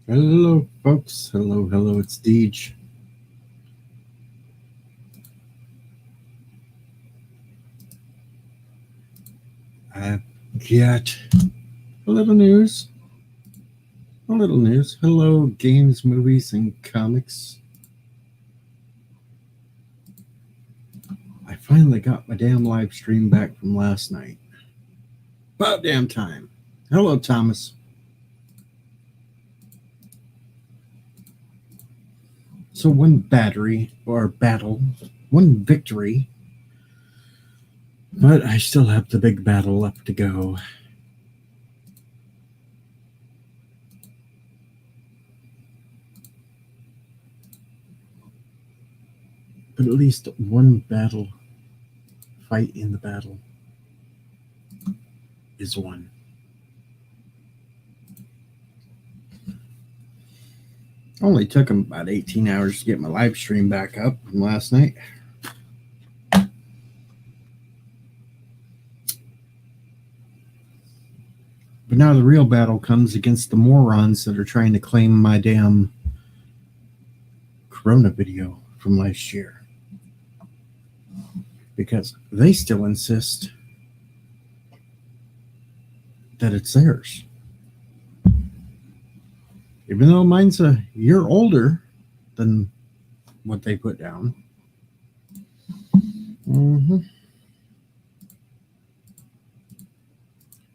Hello, folks. Hello, it's Deej. I've got a little news. A little news. Hello, games, movies, and comics. I finally got my damn live stream back from last night. About damn time. Hello, Thomas. So, one battery, or battle, one victory, but I still have the big battle left to go. But at least one battle, fight in the battle, is won. Only took him about 18 hours to get my live stream back up from last night. But now the real battle comes against the morons that are trying to claim my damn Corona video from last year. Because they still insist that it's theirs. Even though mine's a year older than what they put down.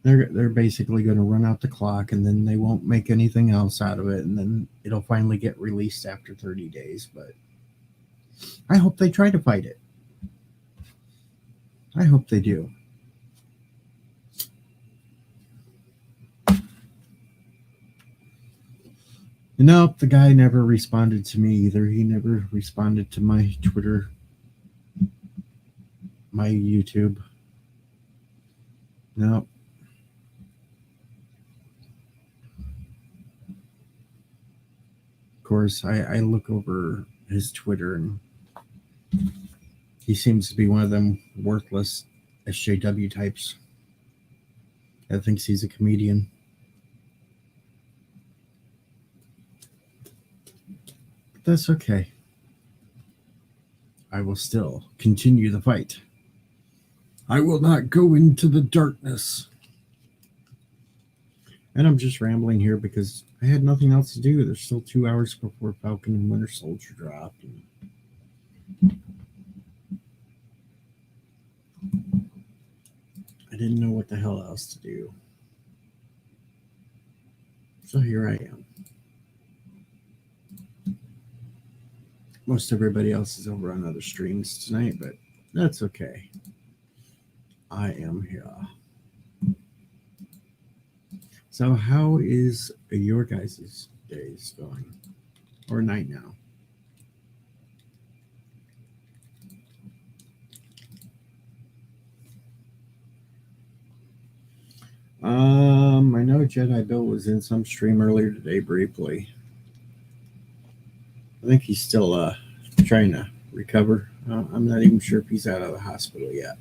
They're basically going to run out the clock, and then they won't make anything else out of it, and then it'll finally get released after 30 days. But I hope they try to fight it. I hope they do. Nope, the guy never responded to me either. He never responded to my Twitter, my YouTube. Nope. Of course, I look over his Twitter, and he seems to be one of them worthless SJW types that thinks he's a comedian. But that's okay. I will still continue the fight. I will not go into the darkness. And I'm just rambling here because I had nothing else to do. There's still 2 hours before Falcon and Winter Soldier drop. I didn't know what the hell else to do. So here I am. Most everybody else is over on other streams tonight, but that's okay. I am here. So how is your guys' days going? Or night now? I know Jedi Bill was in some stream earlier today briefly. I think he's still trying to recover. I'm not even sure if he's out of the hospital yet.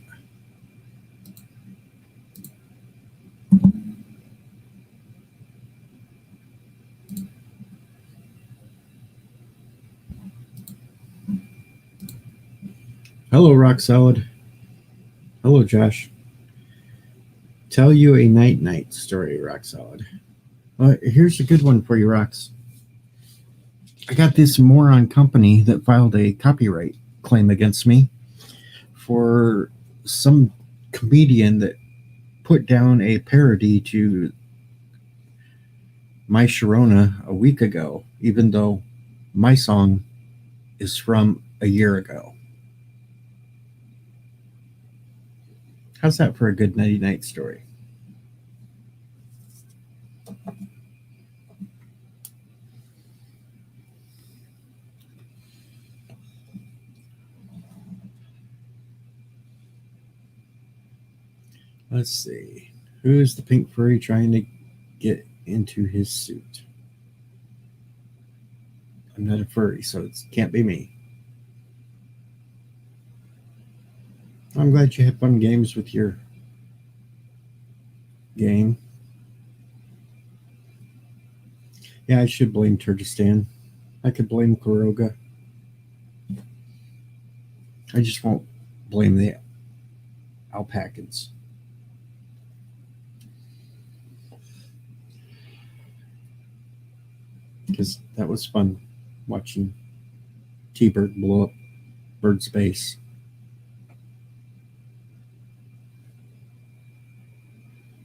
Hello, Rock Salad. Hello, Josh. Tell you a night story, Rock Salad. Here's a good one for you, Rocks. I got this moron company that filed a copyright claim against me for some comedian that put down a parody to My Sharona a week ago, even though my song is from a year ago. How's that for a good night story? Let's see. Who's the pink furry trying to get into his suit? I'm not a furry, so it can't be me. I'm glad you had fun games with your game. Yeah, I should blame Turkestan. I could blame Kuroga. I just won't blame the alpacans. Because that was fun watching T-Bird blow up Bird's base.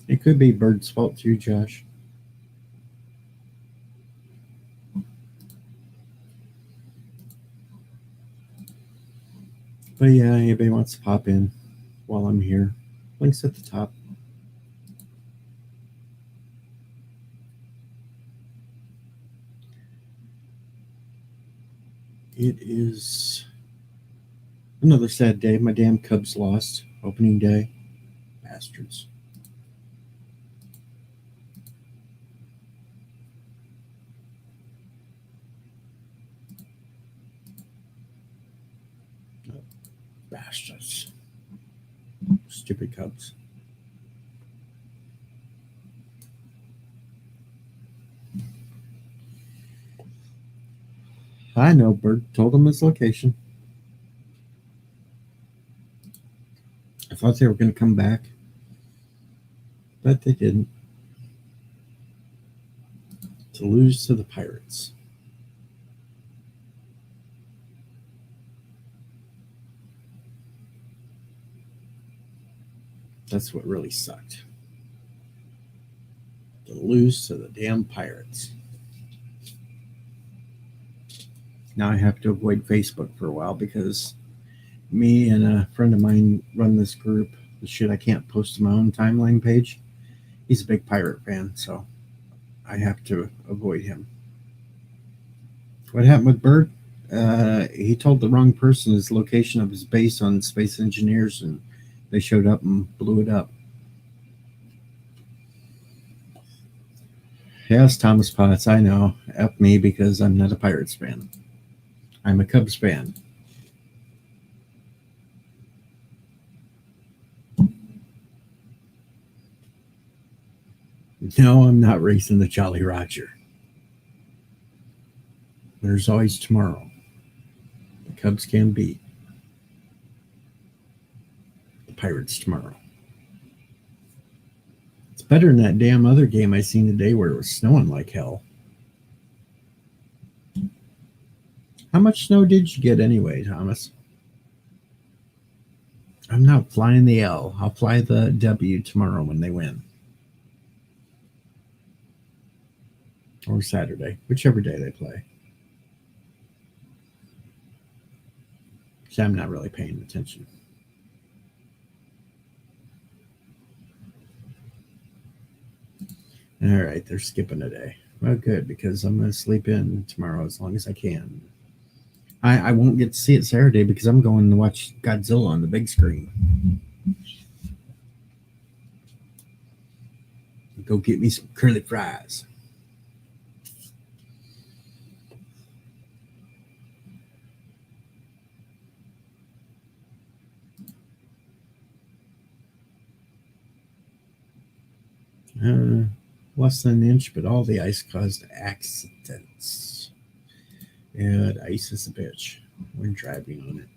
It could be Bird's fault too, Josh. But yeah, anybody wants to pop in while I'm here, links at the top. It is another sad day. My damn Cubs lost opening day. Bastards. Bastards. Stupid Cubs. I know, Bird told him his location. I thought they were going to come back, but they didn't. To lose to the Pirates. That's what really sucked. To lose to the damn Pirates. Now I have to avoid Facebook for a while because me and a friend of mine run this group. The shit I can't post to my own timeline page. He's a big Pirate fan, so I have to avoid him. What happened with Bird? He told the wrong person his location of his base on Space Engineers, and they showed up and blew it up. Yes, Thomas Potts, I know. F me because I'm not a Pirates fan. I'm a Cubs fan. No, I'm not racing the Jolly Roger. There's always tomorrow. The Cubs can beat the Pirates tomorrow. It's better than that damn other game I seen today where it was snowing like hell. How much snow did you get anyway, Thomas? I'm not flying the L. I'll fly the W tomorrow when they win. Or Saturday, whichever day they play. So I'm not really paying attention. All right, they're skipping a day. Well, good, because I'm going to sleep in tomorrow as long as I can. I won't get to see it Saturday because I'm going to watch Godzilla on the big screen. Go get me some curly fries. Less than an inch, but all the ice caused accidents. Yeah, the ice is a bitch. We're driving on it.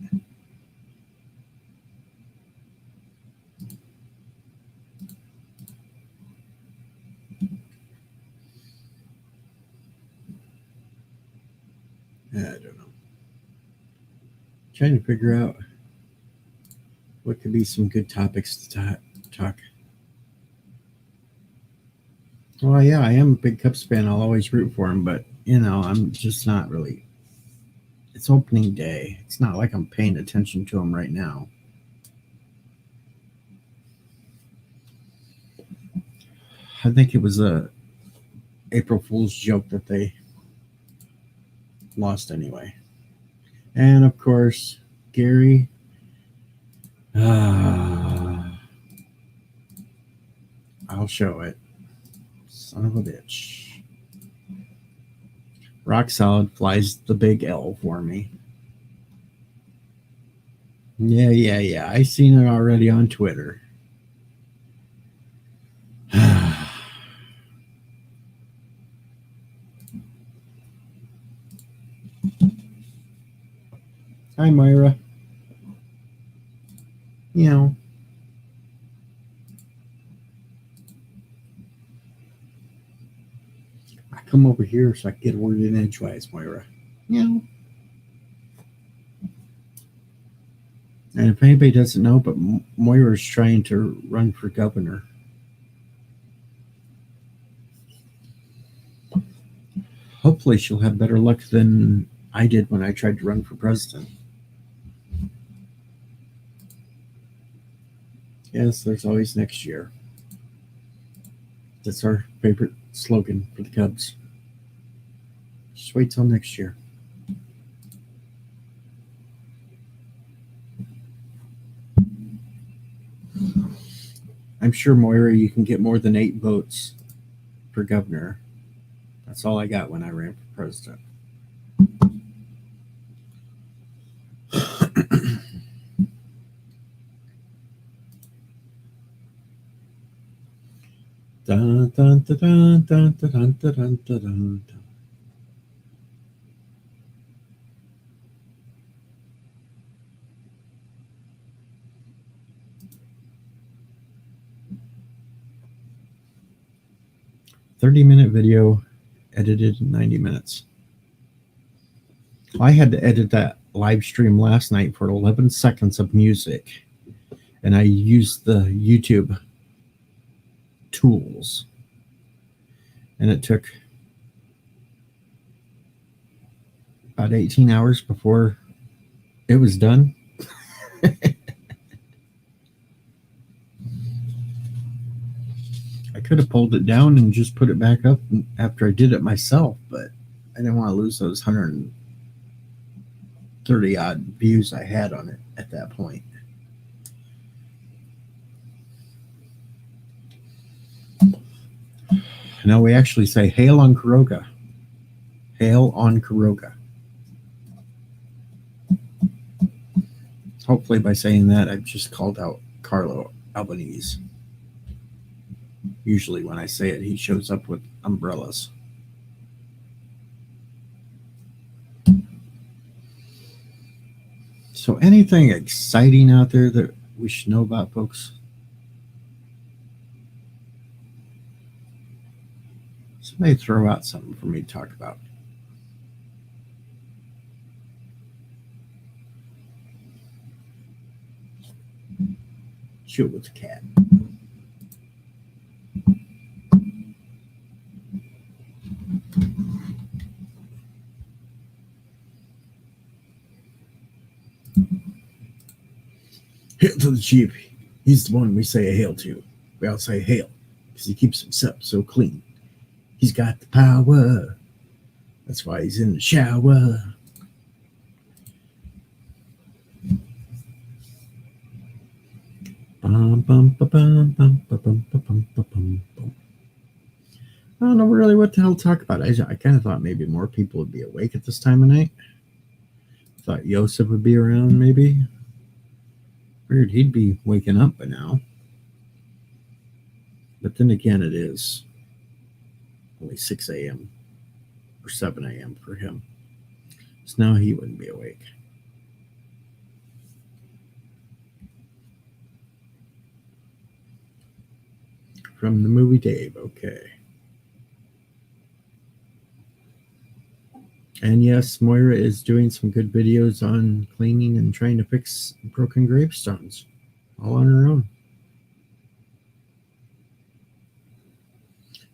I don't know. Trying to figure out what could be some good topics to talk. Well, yeah, I am a big Cubs fan. I'll always root for him, but I'm just not really. It's opening day. It's not like I'm paying attention to him right now. I think it was a April Fool's joke that they lost anyway. And of course, Gary. I'll show it. Son of a bitch. Rock Solid flies the big L for me. Yeah. I seen it already on Twitter. Hi, Moira. Meow. I come over here so I can get a word in edgewise, Moira. Meow. And if anybody doesn't know, but Moira's trying to run for governor. Hopefully she'll have better luck than I did when I tried to run for president. Yes, there's always next year. That's our favorite slogan for the Cubs. Just wait till next year. I'm sure, Moira, you can get more than 8 votes for governor. That's all I got when I ran for president. Dun, dun, dun, dun, dun, dun, dun, dun, dun, dun. 30-minute video edited in 90 minutes. I had to edit that live stream last night for 11 seconds of music, and I used the YouTube tools, and it took about 18 hours before it was done. I could have pulled it down and just put it back up after I did it myself, but I didn't want to lose those 130 odd views I had on it at that point. No, we actually say hail on Quiroga. Hail on Quiroga. Hopefully by saying that, I've just called out Carlo Albanese. Usually when I say it, he shows up with umbrellas. So anything exciting out there that we should know about, folks? Somebody throw out something for me to talk about. Chill with the cat. Hail to the chief. He's the one we say a hail to. We all say hail because he keeps himself so clean. He's got the power. That's why he's in the shower. Bum, bum, ba, bum, bum, ba, bum, ba, bum, ba, bum, bum. I don't know really what the hell to talk about. I kind of thought maybe more people would be awake at this time of night. Thought Yosef would be around maybe. Weird, he'd be waking up by now. But then again, it is only 6 a.m. or 7 a.m. for him. So now he wouldn't be awake. From the movie Dave, okay. And yes, Moira is doing some good videos on cleaning and trying to fix broken gravestones, all on her own.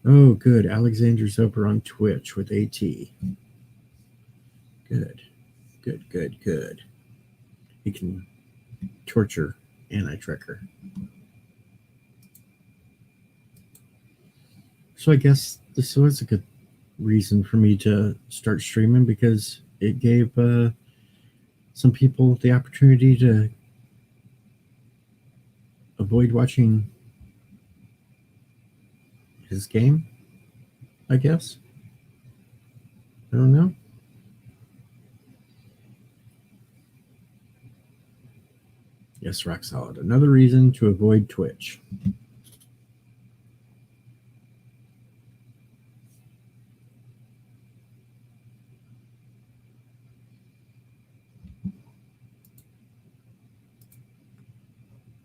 Oh, good. Alexander's over on Twitch with AT. Good, good, good, good. He can torture Anna Trekker. So I guess this was a good reason for me to start streaming because it gave some people the opportunity to avoid watching his game, I guess. I don't know. Yes, rock solid. Another reason to avoid Twitch.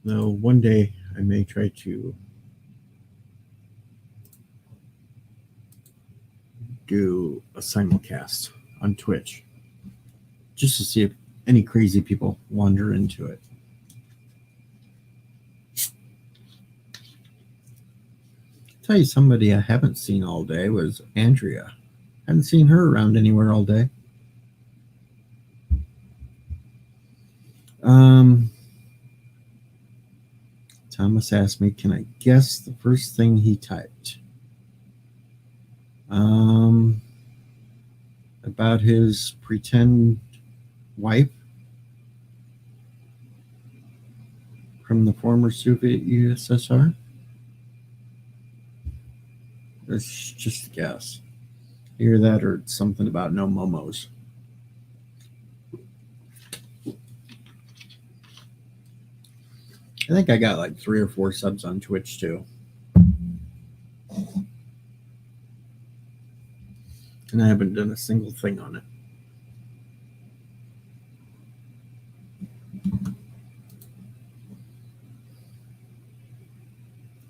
Though one day I may try to do a simulcast on Twitch just to see if any crazy people wander into it. Tell you somebody I haven't seen all day was Andrea. Haven't seen her around anywhere all day. Thomas asked me, can I guess the first thing he typed? About his pretend wife from the former Soviet USSR? It's just a guess. Either that or something about no momos. I think I got like 3 or 4 subs on Twitch too. And I haven't done a single thing on it.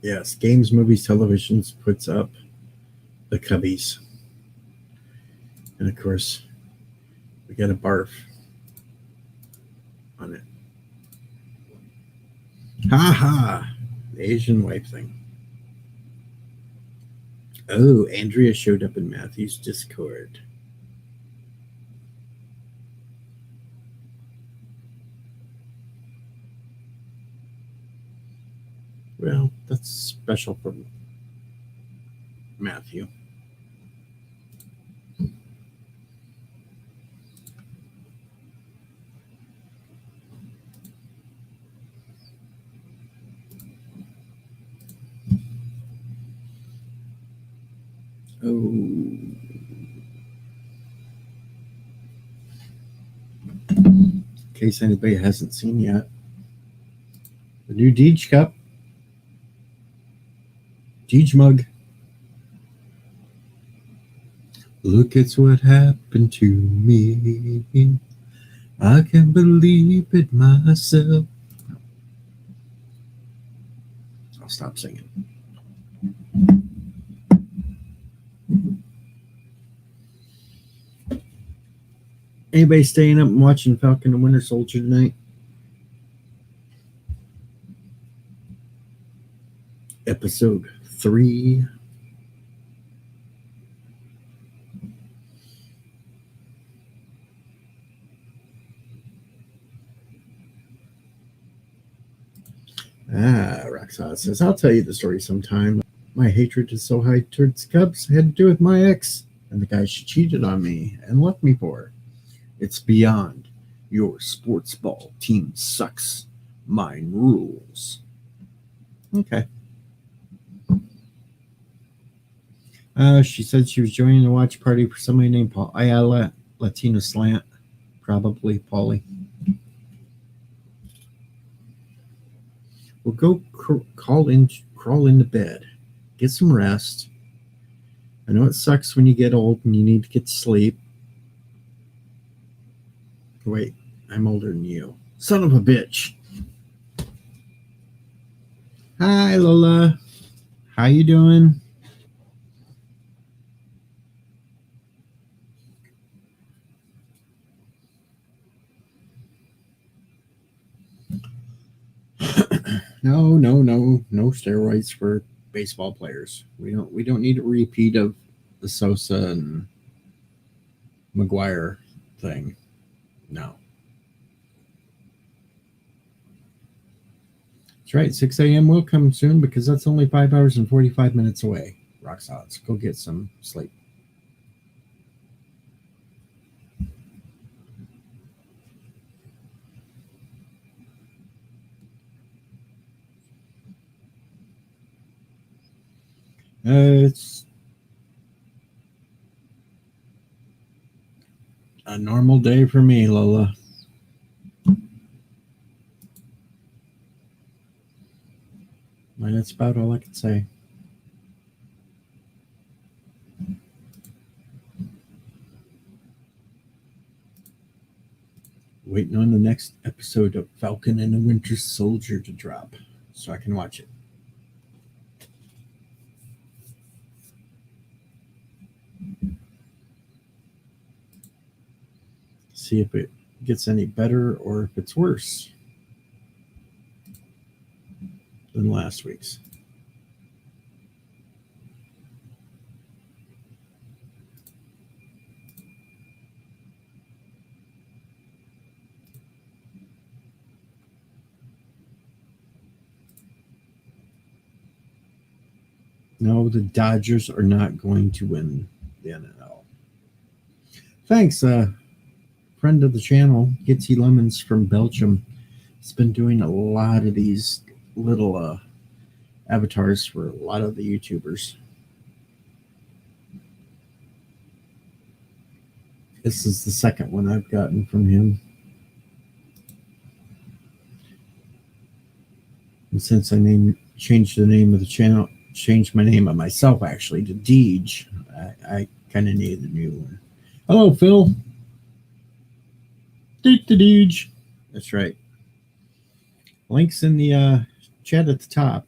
Yes, Games, Movies, Televisions puts up the Cubbies. And of course, we got a barf on it. Ha ha! The Asian wife thing. Oh, Andrea showed up in Matthew's Discord. Well, that's special for Matthew. Oh. In case anybody hasn't seen yet, the new Deej cup. Deej mug. Look, it's what happened to me. I can't believe it myself. I'll stop singing. Anybody staying up and watching Falcon and Winter Soldier tonight? Episode 3. Roxanne says, I'll tell you the story sometime. My hatred is so high towards Cubs had to do with my ex and the guy she cheated on me and left me for. It's beyond. Your sports ball team sucks. Mine rules. Okay. She said she was joining the watch party for somebody named Paul Ayala, Latino Slant. Probably Paulie. Well, go crawl into bed. Get some rest. I know it sucks when you get old and you need to get to sleep. Wait, I'm older than you. Son of a bitch. Hi, Lola. How you doing? No steroids for baseball players. We don't need a repeat of the Sosa and McGuire thing. No. That's right. 6 a.m. will come soon because that's only 5 hours and 45 minutes away. Rock solids. Go get some sleep. It's a normal day for me, Lola. And that's about all I can say. Waiting on the next episode of Falcon and the Winter Soldier to drop so I can watch it. See if it gets any better or if it's worse than last week's. No, the Dodgers are not going to win the NL. Thanks, friend of the channel, Gitsy Lemons from Belgium. He's been doing a lot of these little avatars for a lot of the YouTubers. This is the second one I've gotten from him. And since I changed the name of the channel, changed my name of myself actually to Deej, I kind of needed a new one. Hello, Phil. Deej. That's right. Links in the chat at the top.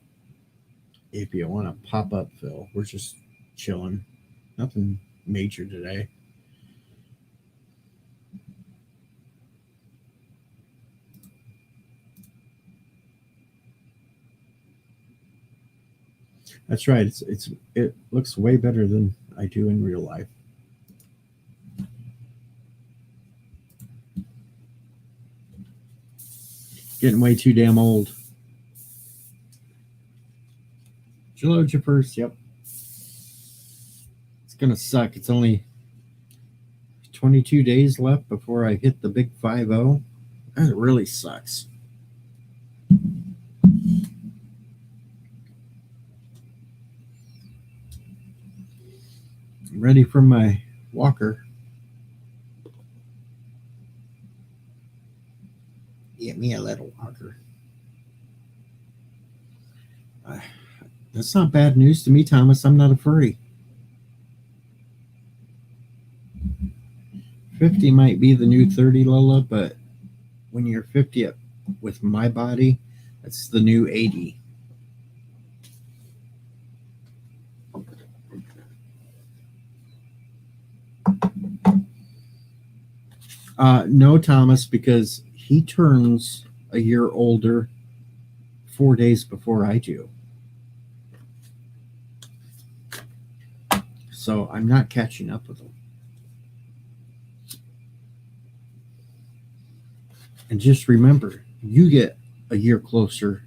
If you want to pop up, Phil, we're just chilling. Nothing major today. That's right. It looks way better than I do in real life. Getting way too damn old. Hello, Jippers. Yep. It's gonna suck. It's only 22 days left before I hit the big 5-0. That really sucks. I'm ready for my walker. Get me a little walker. That's not bad news to me, Thomas. I'm not a furry. 50 might be the new 30, Lola, but when you're 50 with my body, that's the new 80. No, Thomas, because he turns a year older 4 days before I do. So I'm not catching up with him. And just remember, you get a year closer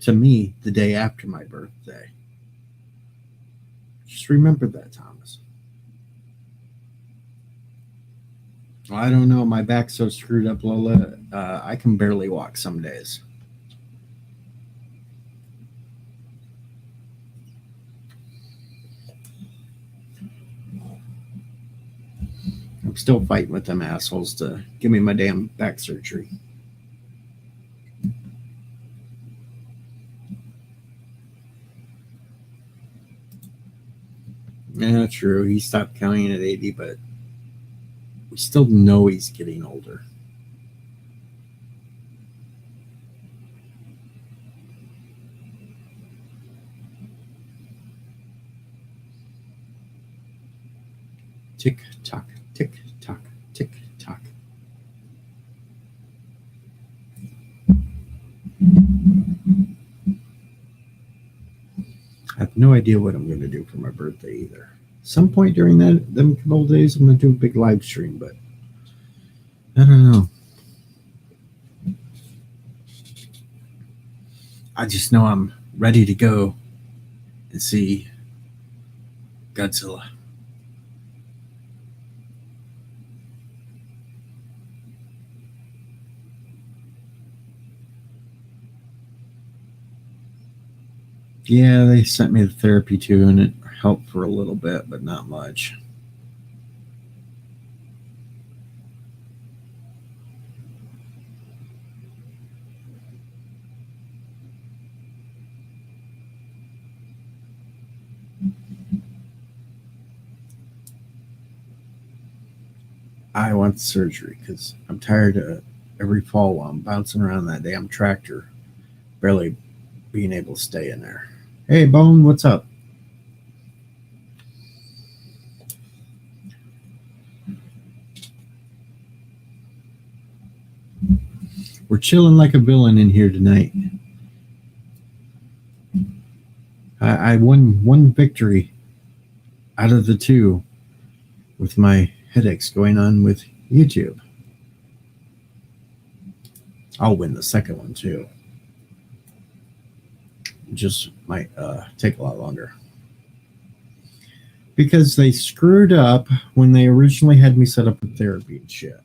to me the day after my birthday. Just remember that, Thomas. I don't know. My back's so screwed up, Lola. I can barely walk some days. I'm still fighting with them assholes to give me my damn back surgery. Yeah, true. He stopped counting at 80, but we still know he's getting older. Tick tock, tick tock, tick tock. I have no idea what I'm going to do for my birthday either. Some point during them couple days, I'm going to do a big live stream, but I don't know. I just know I'm ready to go and see Godzilla. Yeah, they sent me to therapy too, and it helped for a little bit, but not much. I want surgery because I'm tired of every fall while I'm bouncing around that damn tractor, barely being able to stay in there. Hey, Bone, what's up? We're chilling like a villain in here tonight. I won one victory out of the two with my headaches going on with YouTube. I'll win the second one too. It just might take a lot longer. Because they screwed up when they originally had me set up with therapy and shit.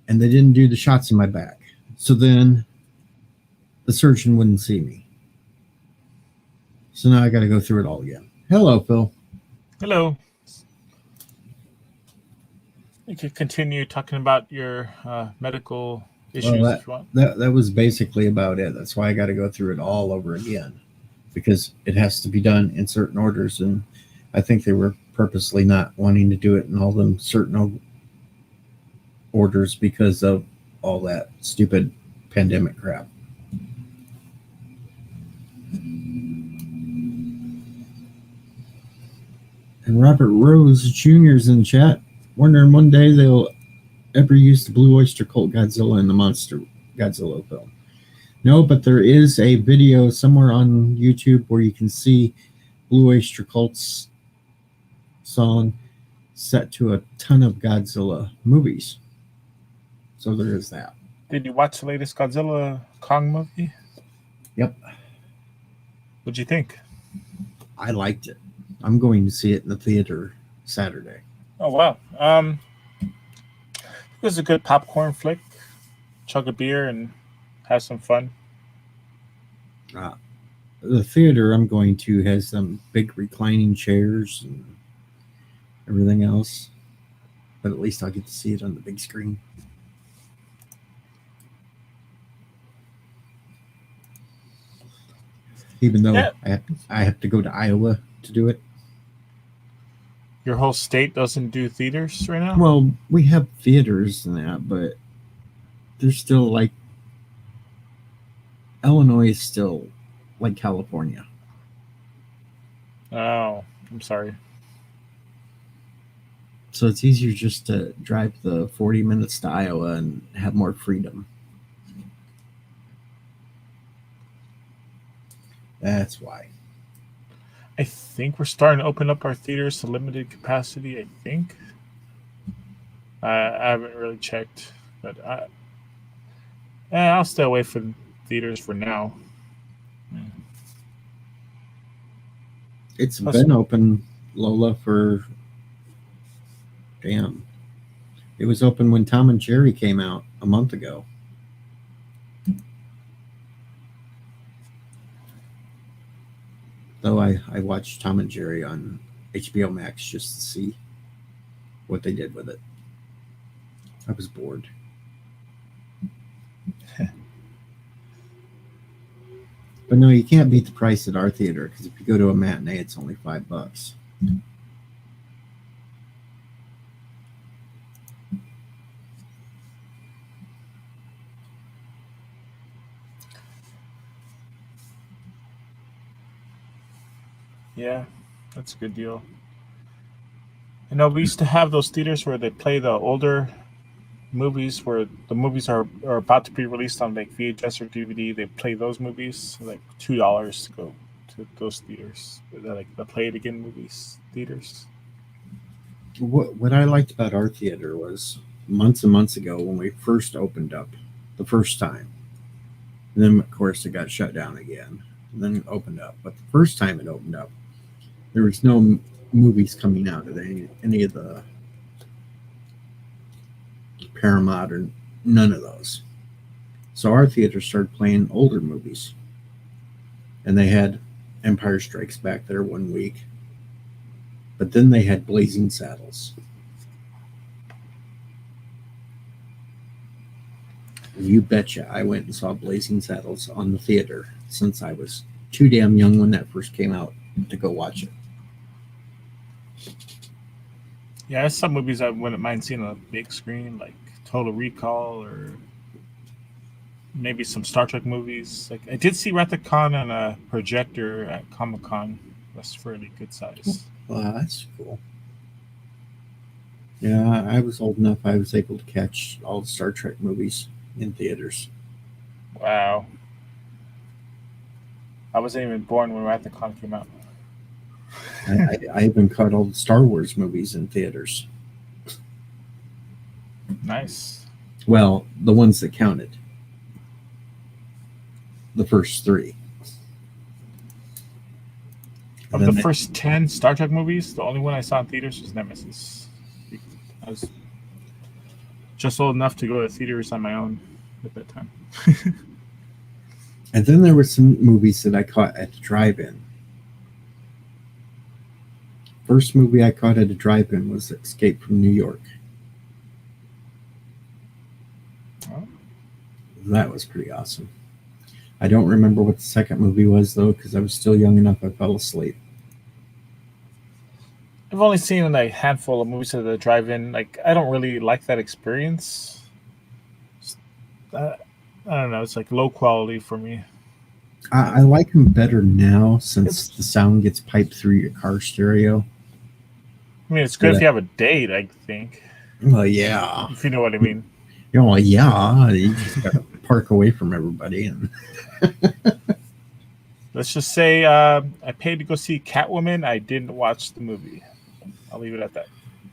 And they didn't do the shots in my back. So then the surgeon wouldn't see me. So now I got to go through it all again. Hello, Phil. Hello. You could continue talking about your medical issues if you want. That was basically about it. That's why I got to go through it all over again. Because it has to be done in certain orders. And I think they were purposely not wanting to do it in all them certain orders because of all that stupid pandemic crap. And Robert Rose Jr. is in the chat, wondering one day they'll ever use the Blue Oyster Cult Godzilla in the Monster Godzilla film. No, but there is a video somewhere on YouTube where you can see Blue Oyster Cult's song set to a ton of Godzilla movies. So there is that. Did you watch the latest Godzilla Kong movie? Yep. What'd you think? I liked it. I'm going to see it in the theater Saturday. Oh, wow. It was a good popcorn flick. Chug a beer and have some fun. The theater I'm going to has some big reclining chairs and everything else. But at least I'll get to see it on the big screen. Even though I have to go to Iowa to do it. Your whole state doesn't do theaters right now? Well, we have theaters and that, but there's still like Illinois is still like California. Oh, I'm sorry. So it's easier just to drive the 40 minutes to Iowa and have more freedom. That's why. I think we're starting to open up our theaters to limited capacity, I think. I haven't really checked, but I'll stay away from theaters for now. It's been open, Lola, for... Damn. It was open when Tom and Jerry came out a month ago. Though I watched Tom and Jerry on HBO Max just to see what they did with it. I was bored. But no, you can't beat the price at our theater because if you go to a matinee, it's only $5. Yeah, that's a good deal. You know, we used to have those theaters where they play the older movies, where the movies are about to be released on like VHS or DVD. They play those movies, like $2 to go to those theaters. They're like the Play It Again movies theaters. What I liked about our theater was months and months ago when we first opened up the first time. And then, of course, it got shut down again. And then it opened up. But the first time it opened up, there was no movies coming out of any of the Paramount or none of those. So our theater started playing older movies. And they had Empire Strikes Back there one week. But then they had Blazing Saddles. You betcha I went and saw Blazing Saddles on the theater since I was too damn young when that first came out to go watch it. Yeah, there's some movies I wouldn't mind seeing on a big screen, like Total Recall or maybe some Star Trek movies. Like I did see Wrath of Khan on a projector at Comic Con. That's fairly good size. Well, that's cool. Yeah, I was old enough. I was able to catch all the Star Trek movies in theaters. Wow. I wasn't even born when Wrath of Khan came out. I even caught all the Star Wars movies in theaters. Nice. Well, the ones that counted. The first three. Of the first 10 Star Trek movies, the only one I saw in theaters was Nemesis. I was just old enough to go to theaters on my own at that time. And then there were some movies that I caught at the drive-in. First movie I caught at a drive-in was Escape from New York. Oh. That was pretty awesome. I don't remember what the second movie was, though, because I was still young enough I fell asleep. I've only seen a handful of movies at the drive-in. Like, I don't really like that experience. I don't know. It's like low quality for me. I like them better now since the sound gets piped through your car stereo. I mean, it's good if you have a date, I think. Well, yeah. If you know what I mean. You know, yeah. You just got to park away from everybody. And let's just say I paid to go see Catwoman. I didn't watch the movie. I'll leave it at that.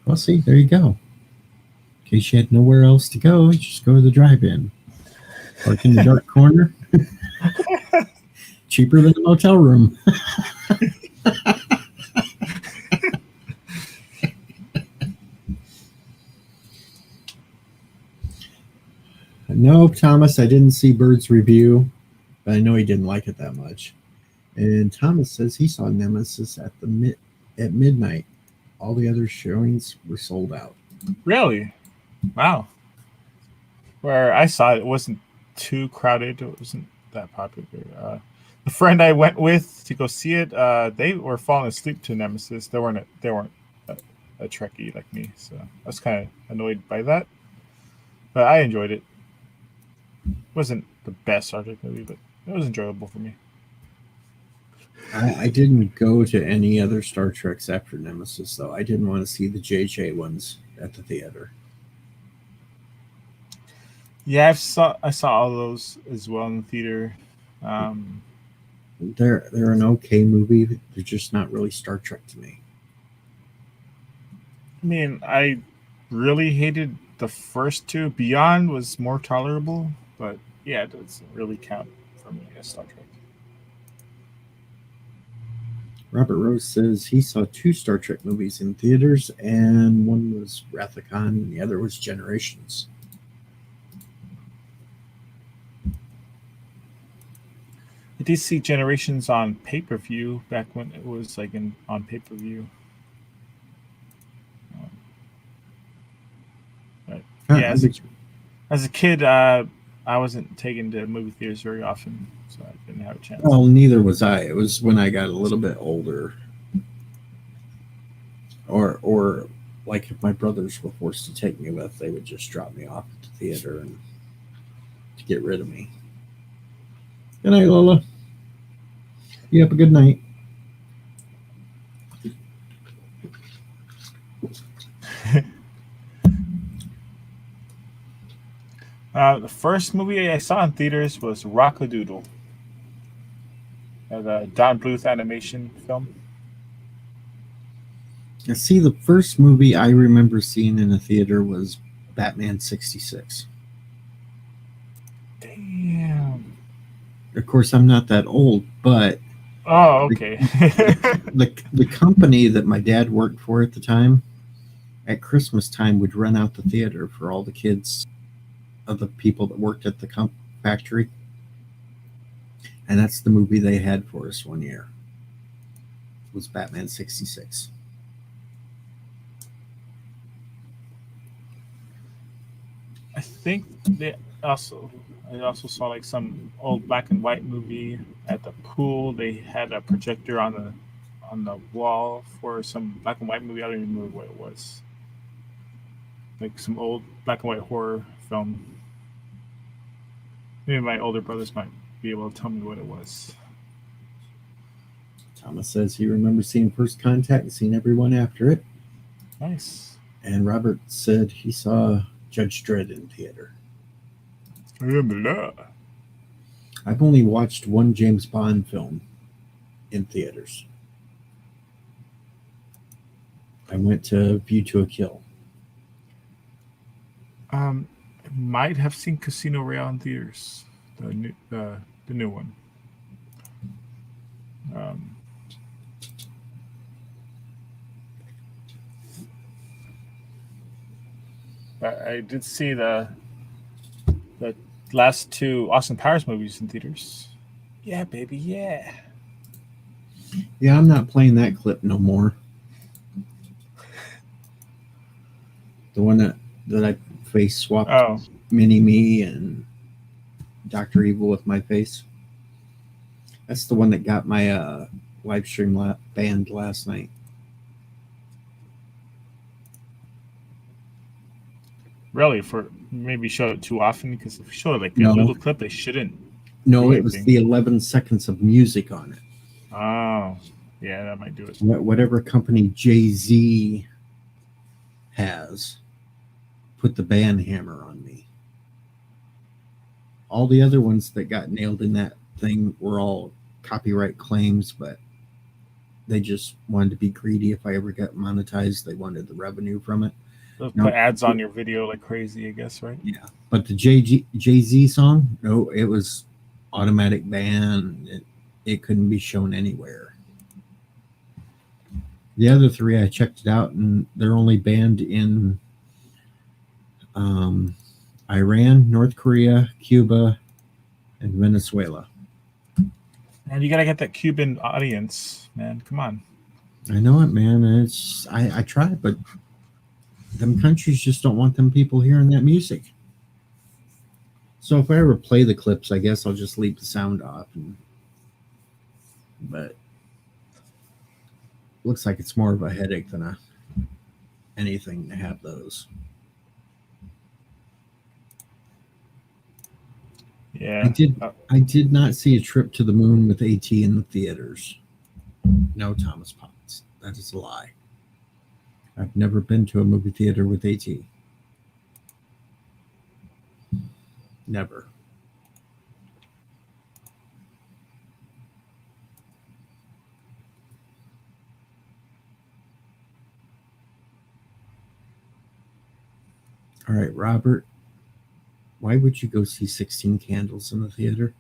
Well, see, there you go. In case you had nowhere else to go, you just go to the drive-in. Park in the dark corner. Cheaper than a motel room. No, Thomas, I didn't see Bird's review, but I know he didn't like it that much. And Thomas says he saw Nemesis at midnight. All the other showings were sold out. Really? Wow. Where I saw it, it wasn't too crowded. It wasn't that popular. The friend I went with to go see it, they were falling asleep to Nemesis. They weren't a Trekkie like me, so I was kind of annoyed by that. But I enjoyed it. It wasn't the best Star Trek movie, but it was enjoyable for me. I didn't go to any other Star Treks after Nemesis, though. I didn't want to see the JJ ones at the theater. Yeah, I saw all those as well in the theater. They're an okay movie. They're just not really Star Trek to me. I mean, I really hated the first two. Beyond was more tolerable, but yeah, it doesn't really count for me as Star Trek. Robert Rose says he saw 2 Star Trek movies in theaters, and one was Wrath of Khan, and the other was Generations. I did see Generations on pay-per-view back when it was like on pay-per-view. But yeah, as a kid, I wasn't taken to movie theaters very often, so I didn't have a chance. Well, neither was I. It was when I got a little bit older, or like if my brothers were forced to take me with, they would just drop me off at the theater and to get rid of me. Good night, Lola. You have a good night. The first movie I saw in theaters was Rock-a-Doodle, the Don Bluth animation film. See, the first movie I remember seeing in a theater was Batman 66. Damn. Of course, I'm not that old, but oh, okay. the company that my dad worked for at the time, at Christmas time, would rent out the theater for all the kids of the people that worked at the factory. And that's the movie they had for us one year. It was Batman 66. I think I also saw like some old black and white movie at the pool. They had a projector on the wall for some black and white movie. I don't even remember what it was. like some old black and white horror film. Maybe my older brothers might be able to tell me what it was. Thomas says he remembers seeing First Contact and seeing everyone after it. Nice. And Robert said he saw Judge Dredd in theater. I've only watched one James Bond film in theaters. I went to View to a Kill. I might have seen Casino Royale in theaters, the new one. I did see the last two Austin Powers movies in theaters. Yeah, baby, yeah. Yeah, I'm not playing that clip no more. The one that I face swapped Mini-Me and Dr. Evil with my face. That's the one that got my live stream banned last night. Really? For maybe show it too often? Because if you show it like a little clip, they shouldn't. No, it was the 11 seconds of music on it. Oh, yeah, that might do it. Whatever company Jay-Z has put the ban hammer on me. All the other ones that got nailed in that thing were all copyright claims, but they just wanted to be greedy. If I ever got monetized, they wanted the revenue from it. They'll put ads on your video like crazy, I guess, right? Yeah, but the Jay-Z song, no, it was automatic ban. It couldn't be shown anywhere. The other three, I checked it out, and they're only banned in Iran, North Korea, Cuba, and Venezuela. And you gotta get that Cuban audience, man. Come on. I know it, man. I tried, but them countries just don't want them people hearing that music. So if I ever play the clips, I guess I'll just leave the sound off. But looks like it's more of a headache than anything to have those. Yeah. I did not see A Trip to the Moon with AT in the theaters. No, Thomas Potts. That is a lie. I've never been to a movie theater with AT. Never. All right, Robert. Why would you go see 16 Candles in the theater?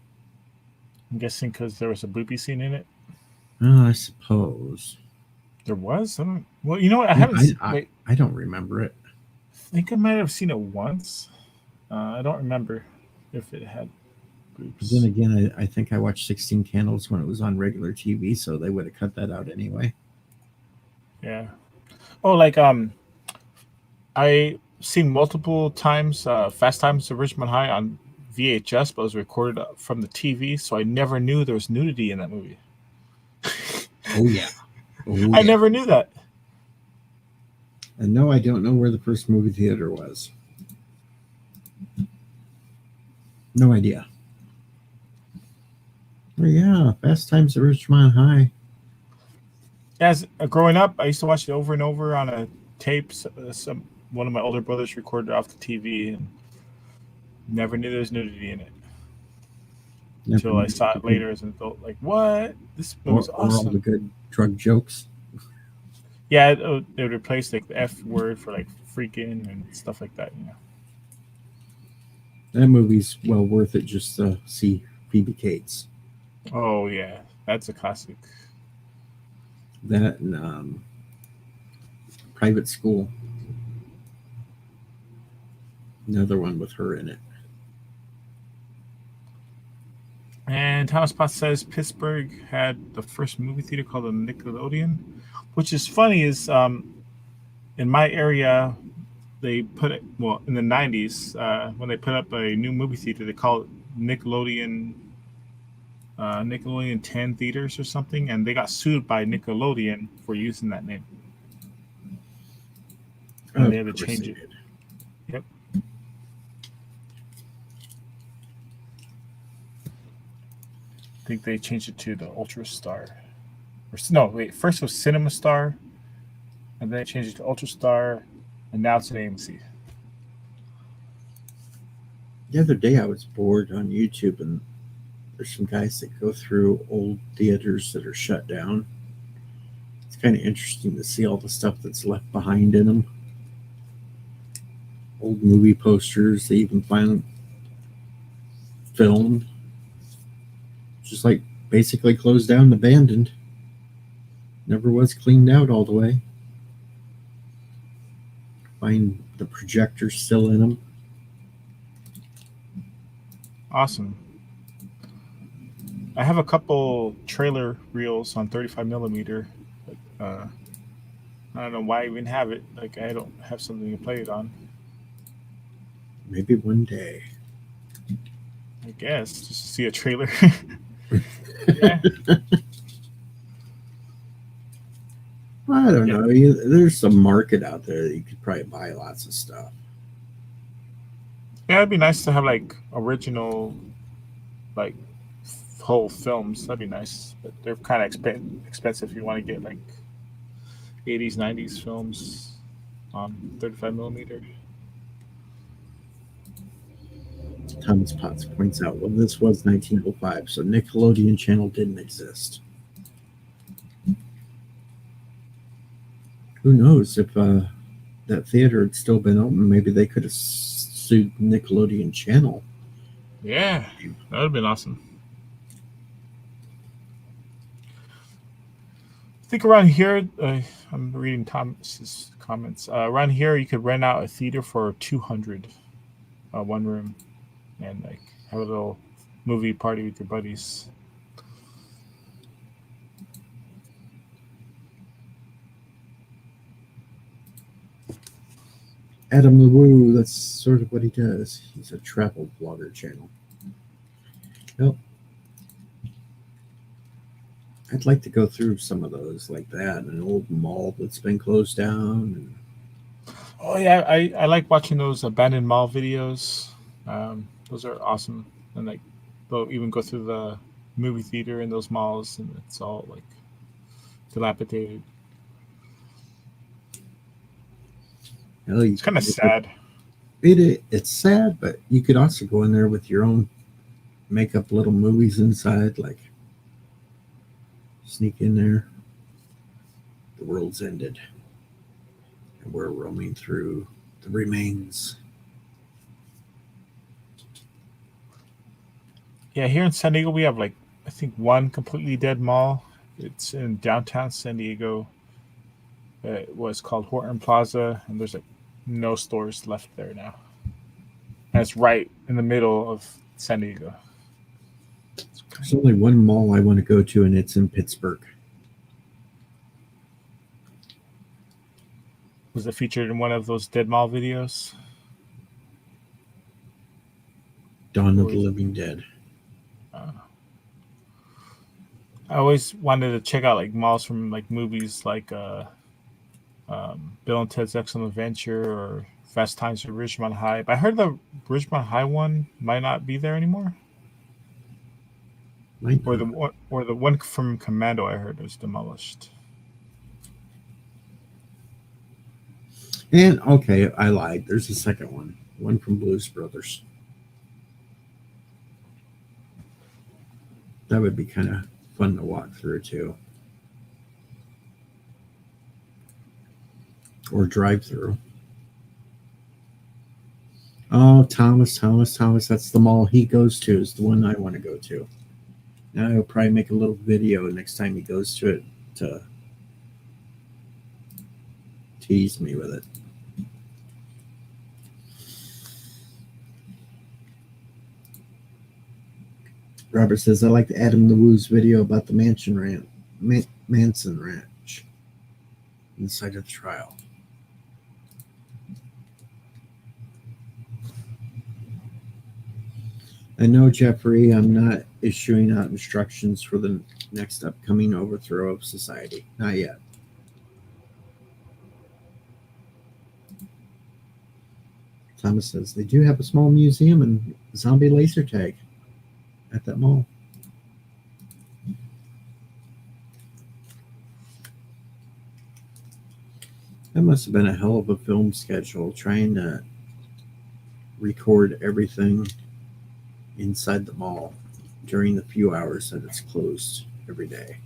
I'm guessing because there was a booby scene in it. Oh, I suppose. There was? Well, you know what? I don't remember it. I think I might have seen it once. I don't remember if it had boobs. Then again, I think I watched 16 Candles when it was on regular TV, so they would have cut that out anyway. Yeah. Oh, like I seen multiple times Fast Times at Ridgemont High on VHS, but it was recorded from the TV, so I never knew there was nudity in that movie. Oh yeah. I never knew that. And no, I don't know where the first movie theater was. No idea. Oh, yeah, Fast Times at Ridgemont High. As growing up, I used to watch it over and over on a tape. One of my older brothers recorded it off the TV, and never knew there was nudity in it until I saw it later as an adult. Like, what? This movie's awesome. All the good drug jokes. Yeah, they would replace like the F word for like freaking and stuff like that. You know, that movie's well worth it just to see Phoebe Cates. Oh yeah, that's a classic. That and Private School. Another one with her in it. And Thomas Potts says Pittsburgh had the first movie theater called the Nickelodeon, which is funny. Is in my area, they put it in the 90s when they put up a new movie theater. They call it Nickelodeon 10 theaters or something, and they got sued by Nickelodeon for using that name. And they had to change it. think they changed it to the Ultra Star. No, wait. First it was Cinema Star, and then they changed it to Ultra Star, and now it's an AMC. The other day I was bored on YouTube, and there's some guys that go through old theaters that are shut down. It's kind of interesting to see all the stuff that's left behind in them. Old movie posters, they even find film. Just like basically closed down and abandoned. Never was cleaned out all the way. Find the projectors still in them. Awesome. I have a couple trailer reels on 35 millimeter. I don't know why I even have it. Like, I don't have something to play it on. Maybe one day. I guess just to see a trailer. Yeah. I don't know. There's some market out there that you could probably buy lots of stuff. Yeah, it'd be nice to have like original, like whole films. That'd be nice, but they're kind of expensive if you want to get like 80s, 90s films on 35 millimeter. Thomas Potts points out, well, this was 1905, so Nickelodeon Channel didn't exist. Who knows if that theater had still been open? Maybe they could have sued Nickelodeon Channel. Yeah, that would have been awesome. I think around here, I'm reading Thomas's comments. Around here, you could rent out a theater for $200, one room, and like have a little movie party with your buddies. Adam LeWoo, that's sort of what he does. He's a travel blogger channel. Well, I'd like to go through some of those like that, an old mall that's been closed down. And oh yeah, I like watching those abandoned mall videos. Those are awesome, and like they'll even go through the movie theater in those malls, and it's all like dilapidated. It's kind of sad. It's sad, but you could also go in there with your own, make up little movies inside, like sneak in there. The world's ended, and we're roaming through the remains. Yeah, here in San Diego, we have like I think one completely dead mall. It's in downtown San Diego. It was called Horton Plaza, and there's like no stores left there now. And it's right in the middle of San Diego. There's only one mall I want to go to, and it's in Pittsburgh. Was it featured in one of those dead mall videos? Dawn of the Living Dead. I always wanted to check out like malls from like movies like Bill and Ted's Excellent Adventure or Fast Times at Ridgemont High. But I heard the Ridgemont High one might not be there anymore. Or the one from Commando I heard was demolished. And okay, I lied. There's a second one from Blues Brothers. That would be kind of fun to walk through too, or drive through. Oh, Thomas, that's the mall he goes to, is the one I want to go to. Now he'll probably make a little video next time he goes to it to tease me with it. Robert says, I like the Adam LeWoo's video about the Manson Ranch inside of the trial. I know, Jeffrey, I'm not issuing out instructions for the next upcoming overthrow of society. Not yet. Thomas says, they do have a small museum and zombie laser tag at that mall. That must have been a hell of a film schedule trying to record everything inside the mall during the few hours that it's closed every day.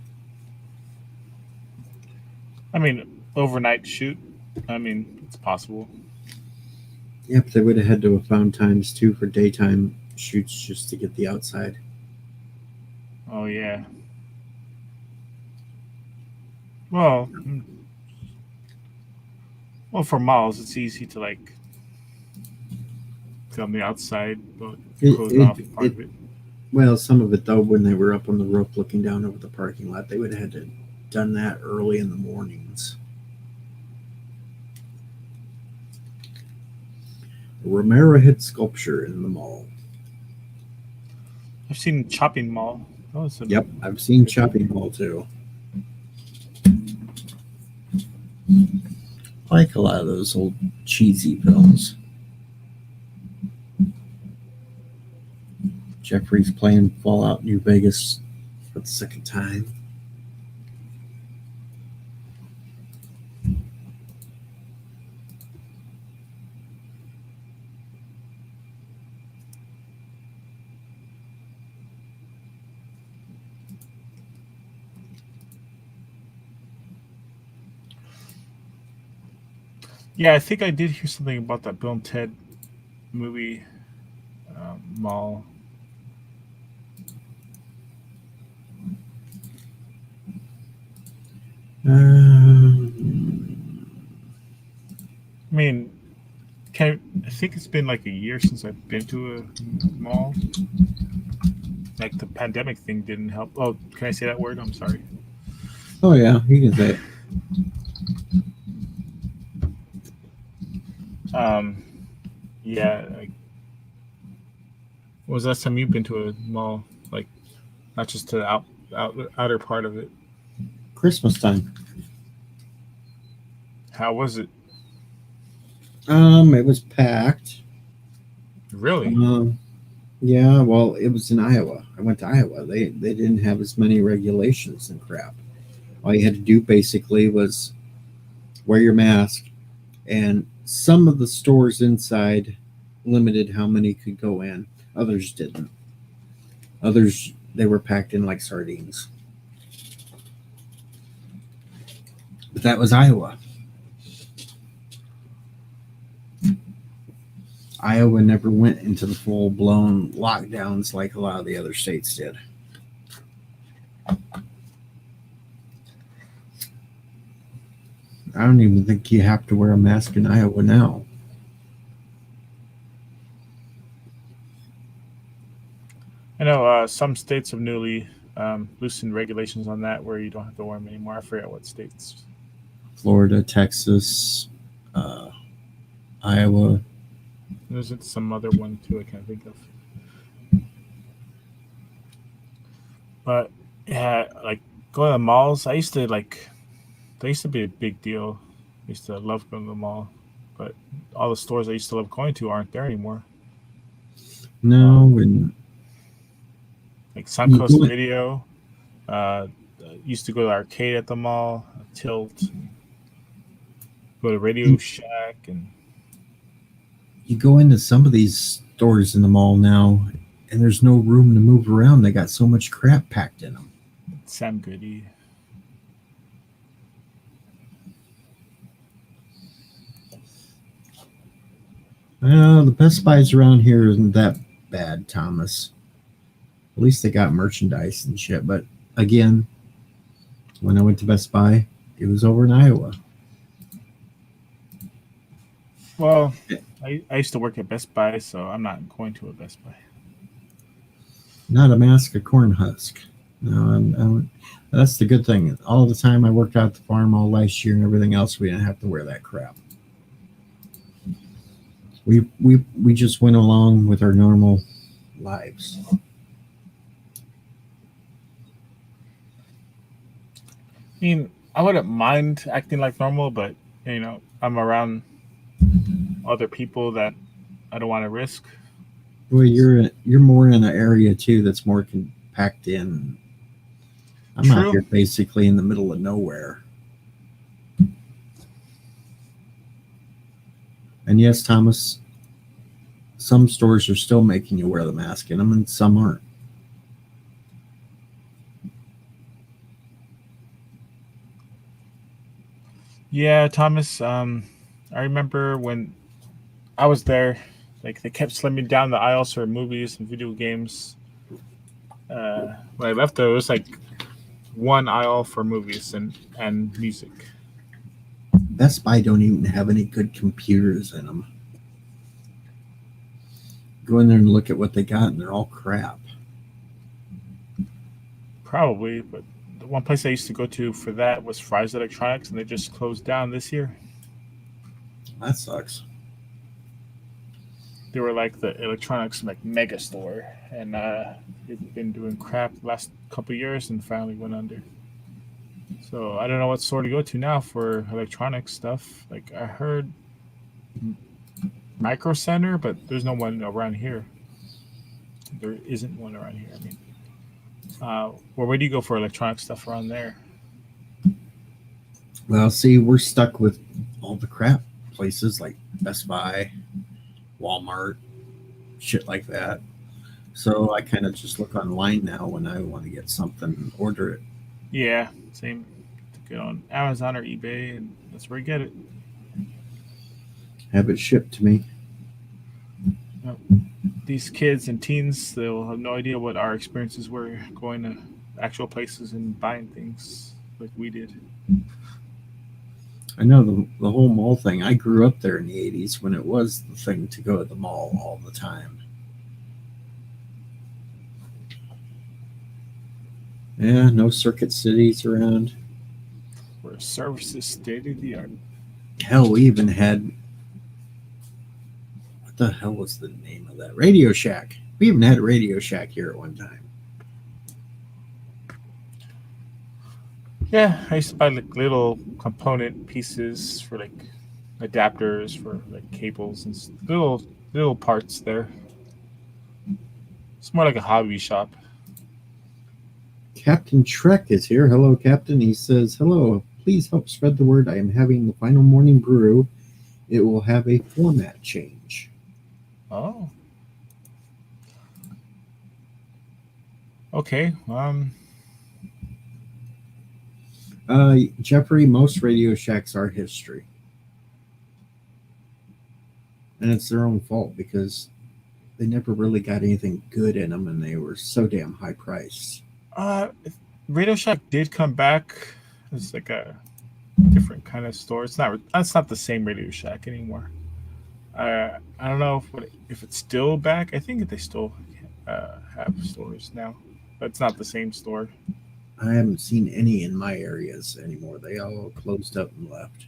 I mean, overnight shoot. I mean, it's possible. Yep, they would have had to have found times too for daytime shoots just to get the outside. Oh yeah. Well, well, for malls, it's easy to like film the outside, but It, close it, off part it, of it. well, some of it though, when they were up on the roof looking down over the parking lot, they would have had to done that early in the mornings. Romero hit sculpture in the mall. I've seen Chopping Mall. Oh, it's a Yep, I've seen Chopping Mall too. I like a lot of those old cheesy films. Jeffrey's playing Fallout New Vegas for the second time. Yeah, I think I did hear something about that Bill and Ted movie mall. Um, I mean, I think it's been like a year since I've been to a mall. Like the pandemic thing didn't help. Oh, can I say that word? I'm sorry. oh yeah, you can say it. Um, yeah. Like, when was the last time you've been to a mall? Like, not just to the outer part of it. Christmas time. How was it? It was packed. Really? Yeah, well, it was in Iowa. I went to Iowa. They didn't have as many regulations and crap. All you had to do basically was wear your mask, and some of the stores inside limited how many could go in. Others didn't. Others they were packed in like sardines. But that was Iowa. Iowa never went into the full blown lockdowns like a lot of the other states did. I don't even think you have to wear a mask in Iowa now. I know some states have newly loosened regulations on that where you don't have to wear them anymore. I forget what states. Florida, Texas, uh, Iowa. There's some other one too I can't think of. But yeah, like going to the malls, I used to like. They used to be a big deal. I used to love going to the mall, but all the stores I used to love going to aren't there anymore. No, and Like you Suncoast go in, Video. Uh, used to go to the arcade at the mall, Tilt, go to Radio Shack, and you go into some of these stores in the mall now, and there's no room to move around. They got so much crap packed in them. Sam Goody. Well, the Best Buys around here isn't that bad, Thomas. At least they got merchandise and shit. But again, when I went to Best Buy, it was over in Iowa. Well, I used to work at Best Buy, so I'm not going to a Best Buy. Not a mask of corn husk. No, that's the good thing. All the time I worked out at the farm all last year and everything else, we didn't have to wear that crap. We just went along with our normal lives. I mean, I wouldn't mind acting like normal, but I'm around other people that I don't want to risk. Well, you're more in an area too that's more packed in. I'm out True. here basically in the middle of nowhere. And yes, Thomas, some stores are still making you wear the mask in them, and some aren't. Yeah, Thomas. I remember when I was there, like they kept slimming down the aisles for movies and video games. When I left, there was like one aisle for movies and music. Best Buy don't even have any good computers in them. Go in there and look at what they got, and they're all crap. Probably, but the one place I used to go to for that was Fry's Electronics, and they just closed down this year. That sucks. They were like the electronics like mega store, and they've been doing crap the last couple of years, and finally went under. So I don't know what store to go to now for electronic stuff. Like I heard Micro Center, but there's no one around here. There isn't one around here. I mean, where do you go for electronic stuff around there? Well, see, we're stuck with all the crap places like Best Buy, Walmart, shit like that. So I kind of just look online now when I want to get something and order it. Yeah, same. Get on Amazon or eBay, and that's where you get it. Have it shipped to me. These kids and teens, they'll have no idea what our experiences were going to actual places and buying things like we did. I know the whole mall thing. I grew up there in the 80s when it was the thing to go to the mall all the time. Yeah, no Circuit Cities around. Where service is state of the art. Hell, we even had, what the hell was the name of that? Radio Shack. We even had a Radio Shack here at one time. Yeah, I used to buy like little component pieces for like adapters for like cables and little parts there. It's more like a hobby shop. Captain Trek is here. Hello, Captain. He says, hello. Please help spread the word. I am having the final morning brew. It will have a format change. Oh. Okay. Jeffrey, most Radio Shacks are history. And it's their own fault because they never really got anything good in them and they were so damn high priced. Radio Shack did come back as like a different kind of store. That's not the same Radio Shack anymore. I don't know if it's still back. I think they still have stores now, but it's not the same store. I haven't seen any in my areas anymore. They all closed up and left.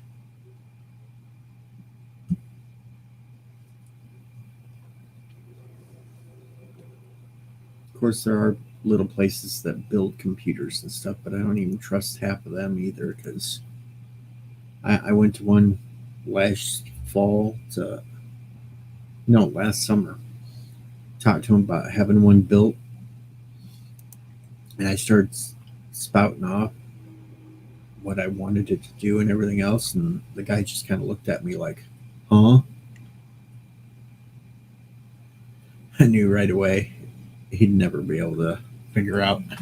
Of course, there are little places that build computers and stuff, but I don't even trust half of them either because I went to one last summer. Talked to him about having one built, and I started spouting off what I wanted it to do and everything else, and the guy just kind of looked at me like, huh? I knew right away he'd never be able to figure out. I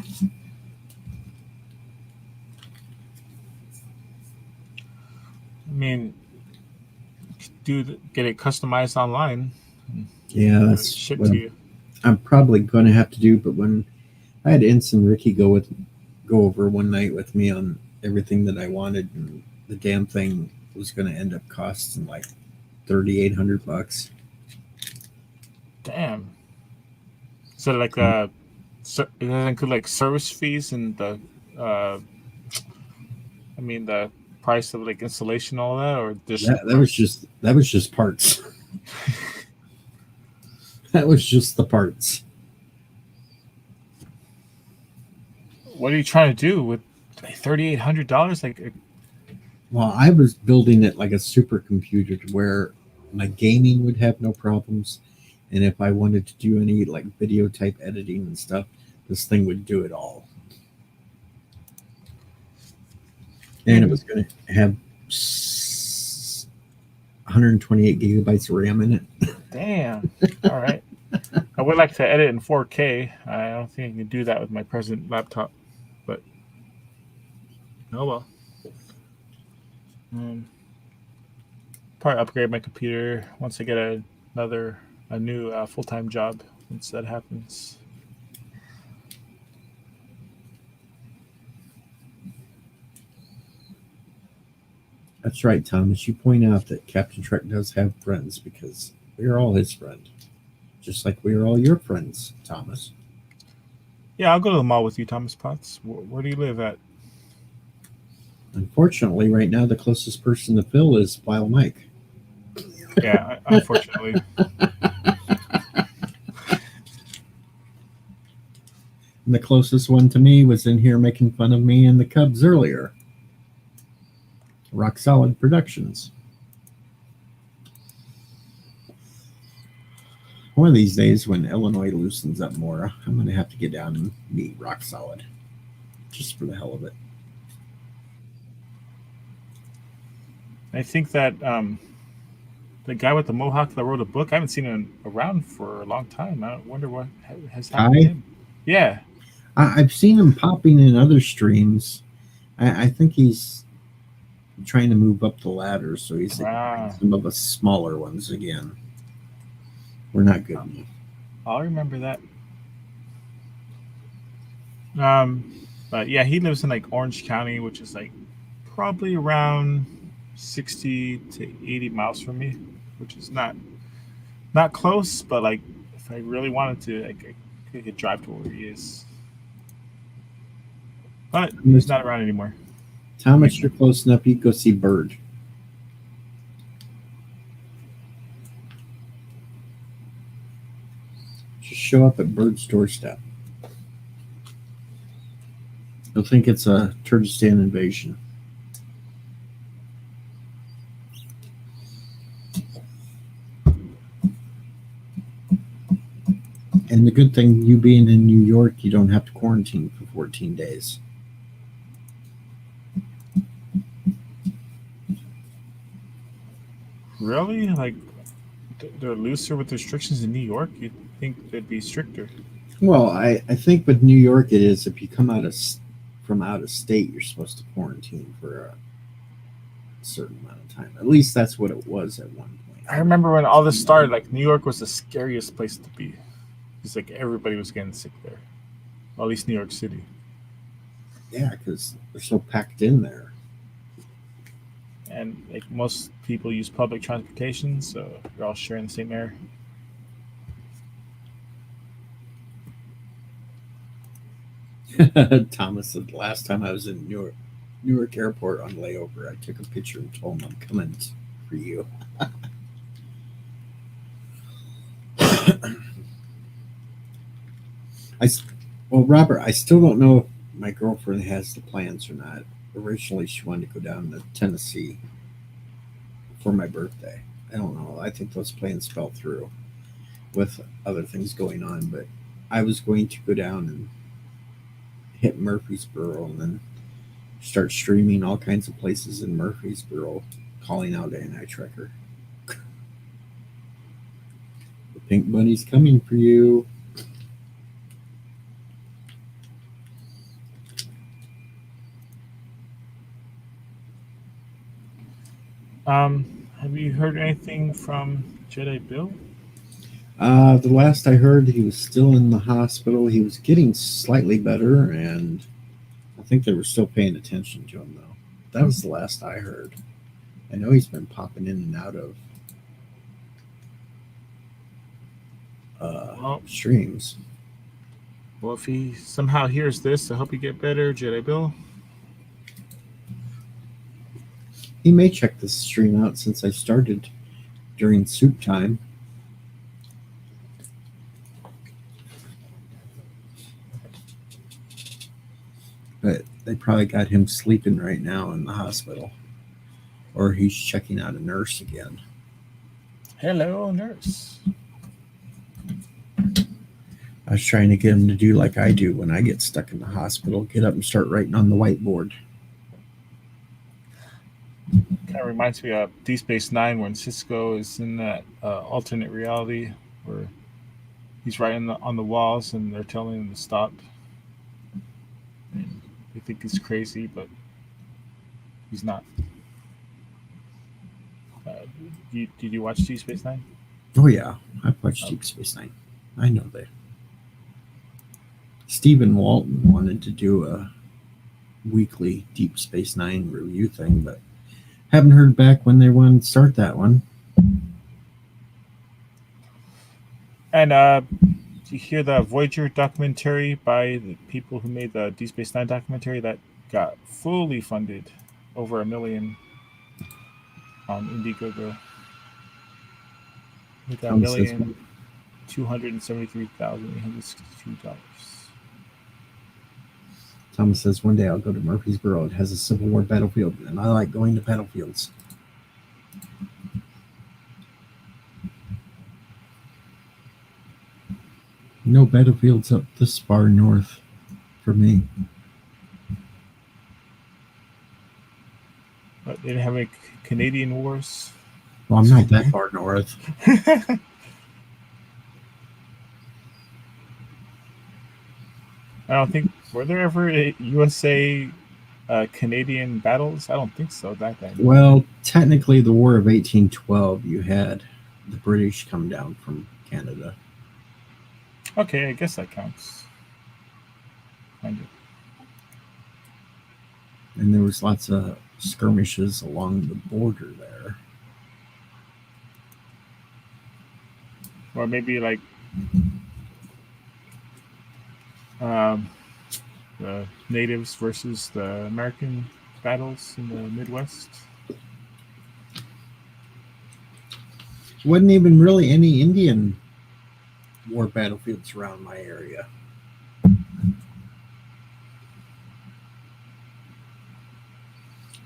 mean, get it customized online. Yeah, that's shipped what to you. I'm probably going to have to do. But when I had Ince and Ricky go over one night with me on everything that I wanted, and the damn thing was going to end up costing like $3,800. Damn. So like it doesn't include like service fees and the the price of like installation, all that, or just that was just parts. That was just the parts. What are you trying to do with $3,800? Well, I was building it like a supercomputer to where my gaming would have no problems, and if I wanted to do any like video type editing and stuff, this thing would do it all. And it was going to have 128 gigabytes of RAM in it. Damn. All right. I would like to edit in 4K. I don't think I can do that with my present laptop, but oh well. Probably upgrade my computer once I get a new full-time job once that happens. That's right, Thomas. You point out that Captain Trek does have friends because we are all his friend. Just like we are all your friends, Thomas. Yeah, I'll go to the mall with you, Thomas Potts. Where do you live at? Unfortunately, right now, the closest person to Phil is File Mike. Yeah, unfortunately. And the closest one to me was in here making fun of me and the Cubs earlier. Rock Solid Productions. One of these days, when Illinois loosens up more, I'm going to have to get down and meet Rock Solid. Just for the hell of it. I think that the guy with the mohawk that wrote a book, I haven't seen him around for a long time. I wonder what has happened to him. Yeah. I've seen him popping in other streams. I think he's trying to move up the ladder, so he's some of the smaller ones again. We're not good enough. I'll remember that. But yeah, he lives in like Orange County, which is like probably around 60 to 80 miles from me, which is not close, but like if I really wanted to, I could drive to where he is. But he's not around anymore. Thomas, you're close enough. You can go see Bird. Just show up at Bird's doorstep. You'll think it's a Turkestan invasion. And the good thing, you being in New York, you don't have to quarantine for 14 days. Really? Like, they're looser with restrictions in New York? You'd think they'd be stricter. Well, I think with New York it is, if you come from out of state, you're supposed to quarantine for a certain amount of time. At least that's what it was at one point. I remember when all this started, like, New York was the scariest place to be. It's like everybody was getting sick there. Or at least New York City. Yeah, because they're so packed in there. And like most people use public transportation, so you're all sharing the same air. Thomas said the last time I was in Newark Airport on layover, I took a picture and told him I'm coming for you. Well, Robert, I still don't know if my girlfriend has the plans or not. Originally, she wanted to go down to Tennessee for my birthday. I don't know. I think those plans fell through with other things going on, but I was going to go down and hit Murfreesboro and then start streaming all kinds of places in Murfreesboro, calling out Anti-Trekker. The Pink Bunny's coming for you. Have you heard anything from Jedi Bill? The last I heard, he was still in the hospital. He was getting slightly better, and I think they were still paying attention to him, though. That was the last I heard. I know he's been popping in and out of streams. Well, if he somehow hears this, I hope you get better, Jedi Bill. He may check this stream out since I started during soup time. But they probably got him sleeping right now in the hospital. Or he's checking out a nurse again. Hello, nurse. I was trying to get him to do like I do when I get stuck in the hospital. Get up and start writing on the whiteboard. Kind of reminds me of Deep Space Nine when Cisco is in that alternate reality where he's writing on the walls and they're telling him to stop. And they think he's crazy, but he's not. Did you watch Deep Space Nine? Oh yeah, I've watched Deep Space Nine. I know that. Stephen Walton wanted to do a weekly Deep Space Nine review thing, but haven't heard back when they want to start that one. And you hear the Voyager documentary by the people who made the Deep Space Nine documentary that got fully funded, over $1 million on Indiegogo. We got $1,273,862. Thomas says one day I'll go to Murfreesboro. It has a Civil War battlefield, and I like going to battlefields. No battlefields up this far north for me. But they didn't have any Canadian wars. Well, I'm not that far north. I don't think, were there ever USA Canadian battles? I don't think so back then. Well, technically, the War of 1812, you had the British come down from Canada. Okay, I guess that counts. Kind of. And there was lots of skirmishes along the border there. Or maybe like the natives versus the American battles in the Midwest. Wasn't even really any Indian war battlefields around my area.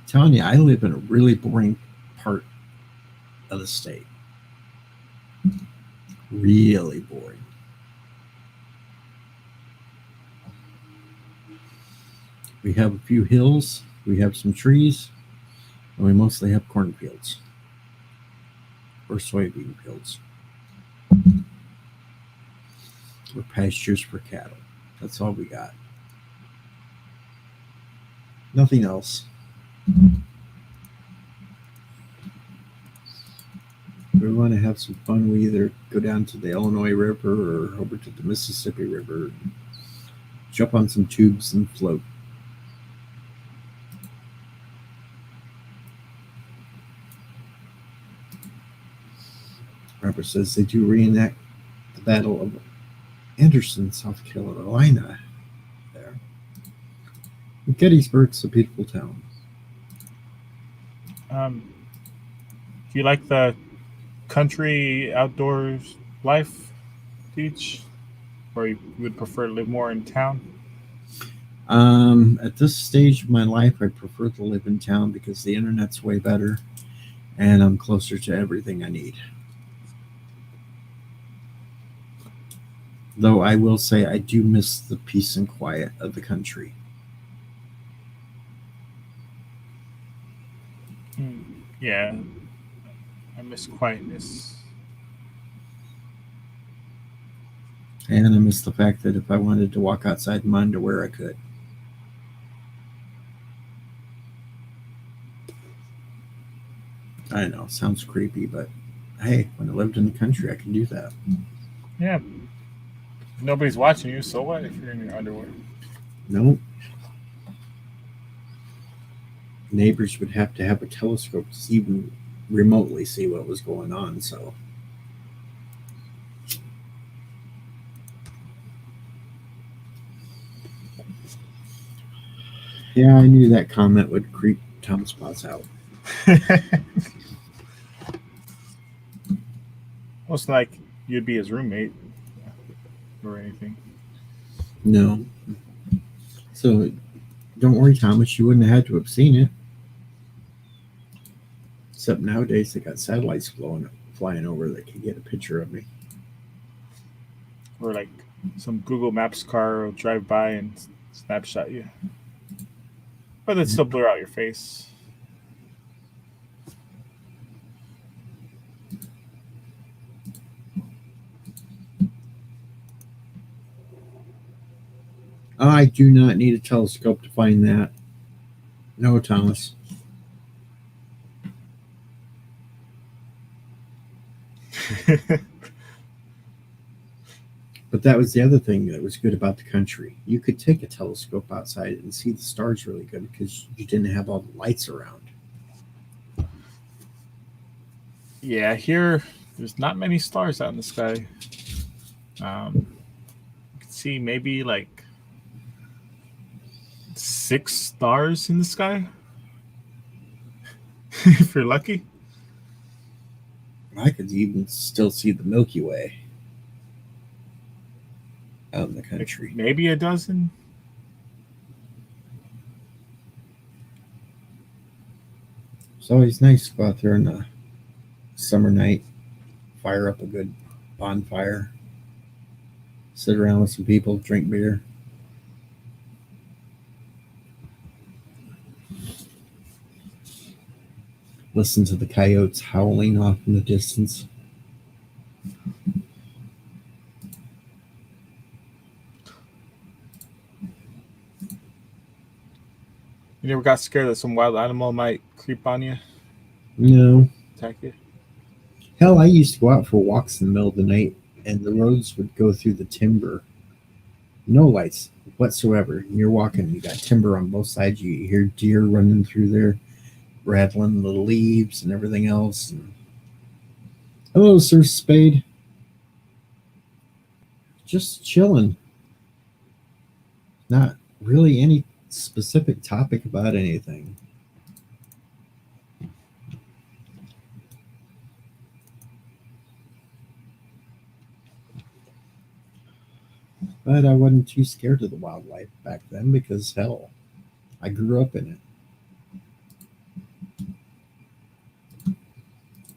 Telling you, I live in a really boring part of the state. Really boring. We have a few hills, we have some trees, and we mostly have cornfields or soybean fields or pastures for cattle. That's all we got. Nothing else. If we want to have some fun, we either go down to the Illinois River or over to the Mississippi River, jump on some tubes and float. Robert says they do reenact the Battle of Anderson, South Carolina. There. Gettysburg's a beautiful town. Do you like the country outdoors life, Teach? Or you would prefer to live more in town? At this stage of my life, I prefer to live in town because the internet's way better and I'm closer to everything I need. Though I will say I do miss the peace and quiet of the country. Yeah, I miss quietness. And I miss the fact that if I wanted to walk outside in my underwear, I could. I know, sounds creepy, but hey, when I lived in the country, I can do that. Yeah. Nobody's watching you, so what if you're in your underwear? Nope. Neighbors would have to have a telescope to even remotely see what was going on, so. Yeah, I knew that comment would creep Tom Spots out. Well, it's like you'd be his roommate or anything. No. So don't worry, Thomas, you wouldn't have had to have seen it. Except nowadays they got satellites flying over that can get a picture of me. Or like some Google Maps car will drive by and snapshot you. But it'd still blur out your face. I do not need a telescope to find that. No, Thomas. But that was the other thing that was good about the country. You could take a telescope outside and see the stars really good because you didn't have all the lights around. Yeah, here there's not many stars out in the sky. You can see maybe like 6 stars in the sky if you're lucky. I could even still see the Milky Way out in the country. Maybe a dozen. It's always nice to go out there on a summer night, fire up a good bonfire, sit around with some people, drink beer. Listen to the coyotes howling off in the distance. You never got scared that some wild animal might creep on you, No. attack you? Hell, I used to go out for walks in the middle of the night, and the roads would go through the timber. No lights whatsoever. And you're walking, you got timber on both sides. You hear deer running through there, rattling the leaves and everything else. And, hello, Sir Spade. Just chilling. Not really any specific topic about anything. But I wasn't too scared of the wildlife back then because, hell, I grew up in it.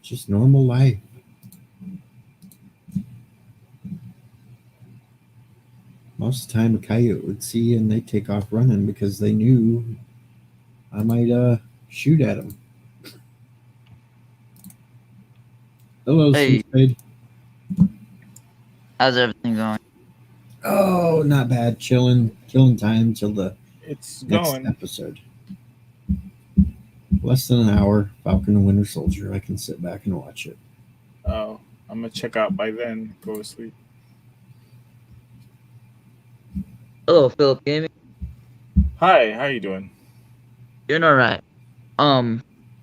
Just normal life. Most of the time, a coyote would see you and they'd take off running because they knew I might shoot at them. Hello, Hey. Spade. How's everything going? Oh, not bad. Killing time till the It's next going. episode. Less than an hour. Falcon and Winter Soldier. I can sit back and watch it. Oh, I'm gonna check out by then. Go to sleep. Hello, Philip Gaming. Hi, how you doing? Doing alright.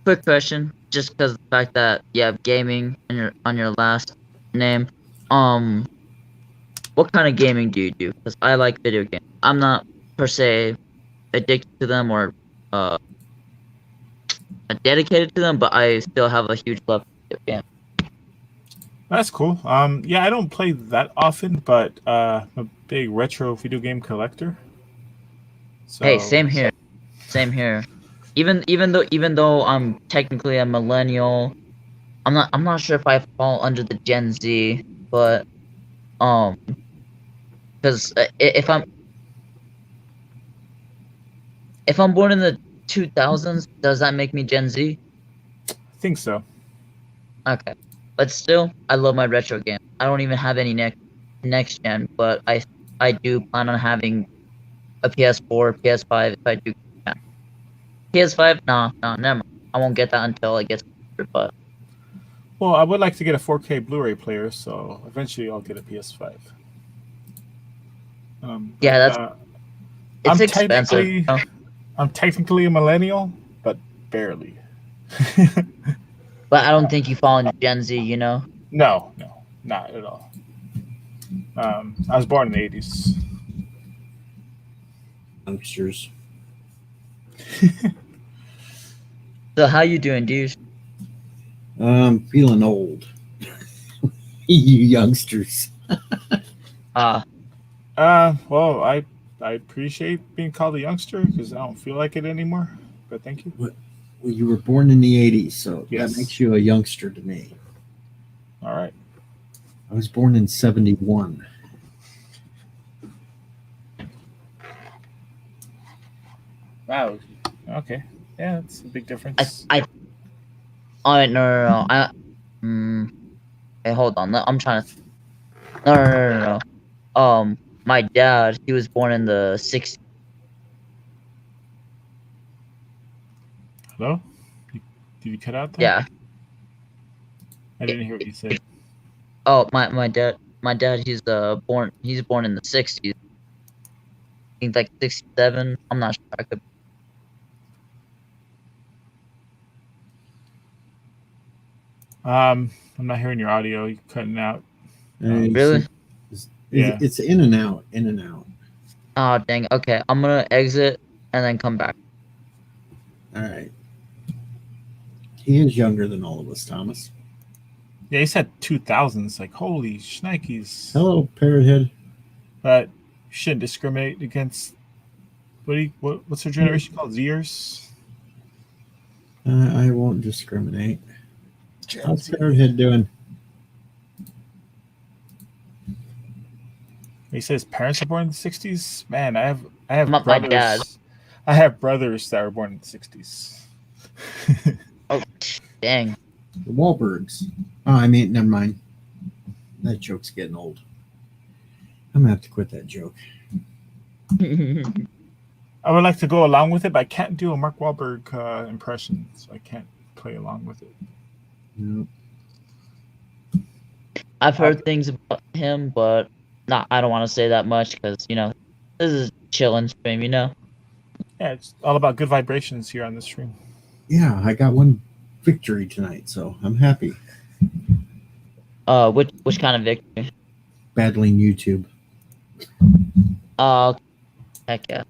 Quick question, just because of the fact that you have gaming on your last name. What kind of gaming do you do? Because I like video games. I'm not per se addicted to them or dedicated to them, but I still have a huge love for video games. That's cool. Yeah, I don't play that often, but I'm a big retro video game collector. So, Hey, same here. Same here. Even though I'm technically a millennial, I'm not sure if I fall under the Gen Z, but because if I'm born in the 2000s, does that make me Gen Z? I think so. Okay, but still, I love my retro game. I don't even have any next gen, but I do plan on having a PS4, PS5 if I do. Yeah. PS5, no, never mind. I won't get that until it gets older, but Well, I would like to get a 4K Blu-ray player, so eventually I'll get a PS5. yeah, that's it's I'm expensive. technically- I'm technically a millennial, but barely. But I don't think you fall into Gen Z, you know? No, not at all. I was born in the 80s. Youngsters. So how you doing, dude? Feeling old. You youngsters. Well, I appreciate being called a youngster because I don't feel like it anymore. But thank you. Well, you were born in the 80s, so Yes. that makes you a youngster to me. All right. I was born in 71. Wow. Okay. Yeah, that's a big difference. Oh, no. Hey, hold on. I'm trying to. No. my dad, he was born in the 60s. Hello? Did you cut out there? Yeah. I didn't hear what you said. Oh, my dad, he's born in the 60s. I think like 67. I'm not sure. I could. I'm not hearing your audio. You're cutting out. Really? Yeah. It's in and out, in and out. Oh, dang. Okay, I'm gonna exit and then come back. All right. He is younger than all of us, Thomas. Yeah, he said 2000s. Like, holy shnikes. Hello, Parrothead. But you shouldn't discriminate against what's her generation called? Zers? I won't discriminate. How's Parrothead doing? He says parents are born in the 60s. Man, I have My brothers. dad. I have brothers that were born in the 60s. Oh, dang. The Wahlbergs. Oh, I mean, never mind. That joke's getting old. I'm gonna have to quit that joke. I would like to go along with it, but I can't do a Mark Wahlberg impression, so I can't play along with it. No. I've heard things about him, but I don't want to say that much because this is chilling stream. Yeah, it's all about good vibrations here on this stream. Yeah, I got one victory tonight, so I'm happy. Which kind of victory? Battling YouTube. Heck yeah.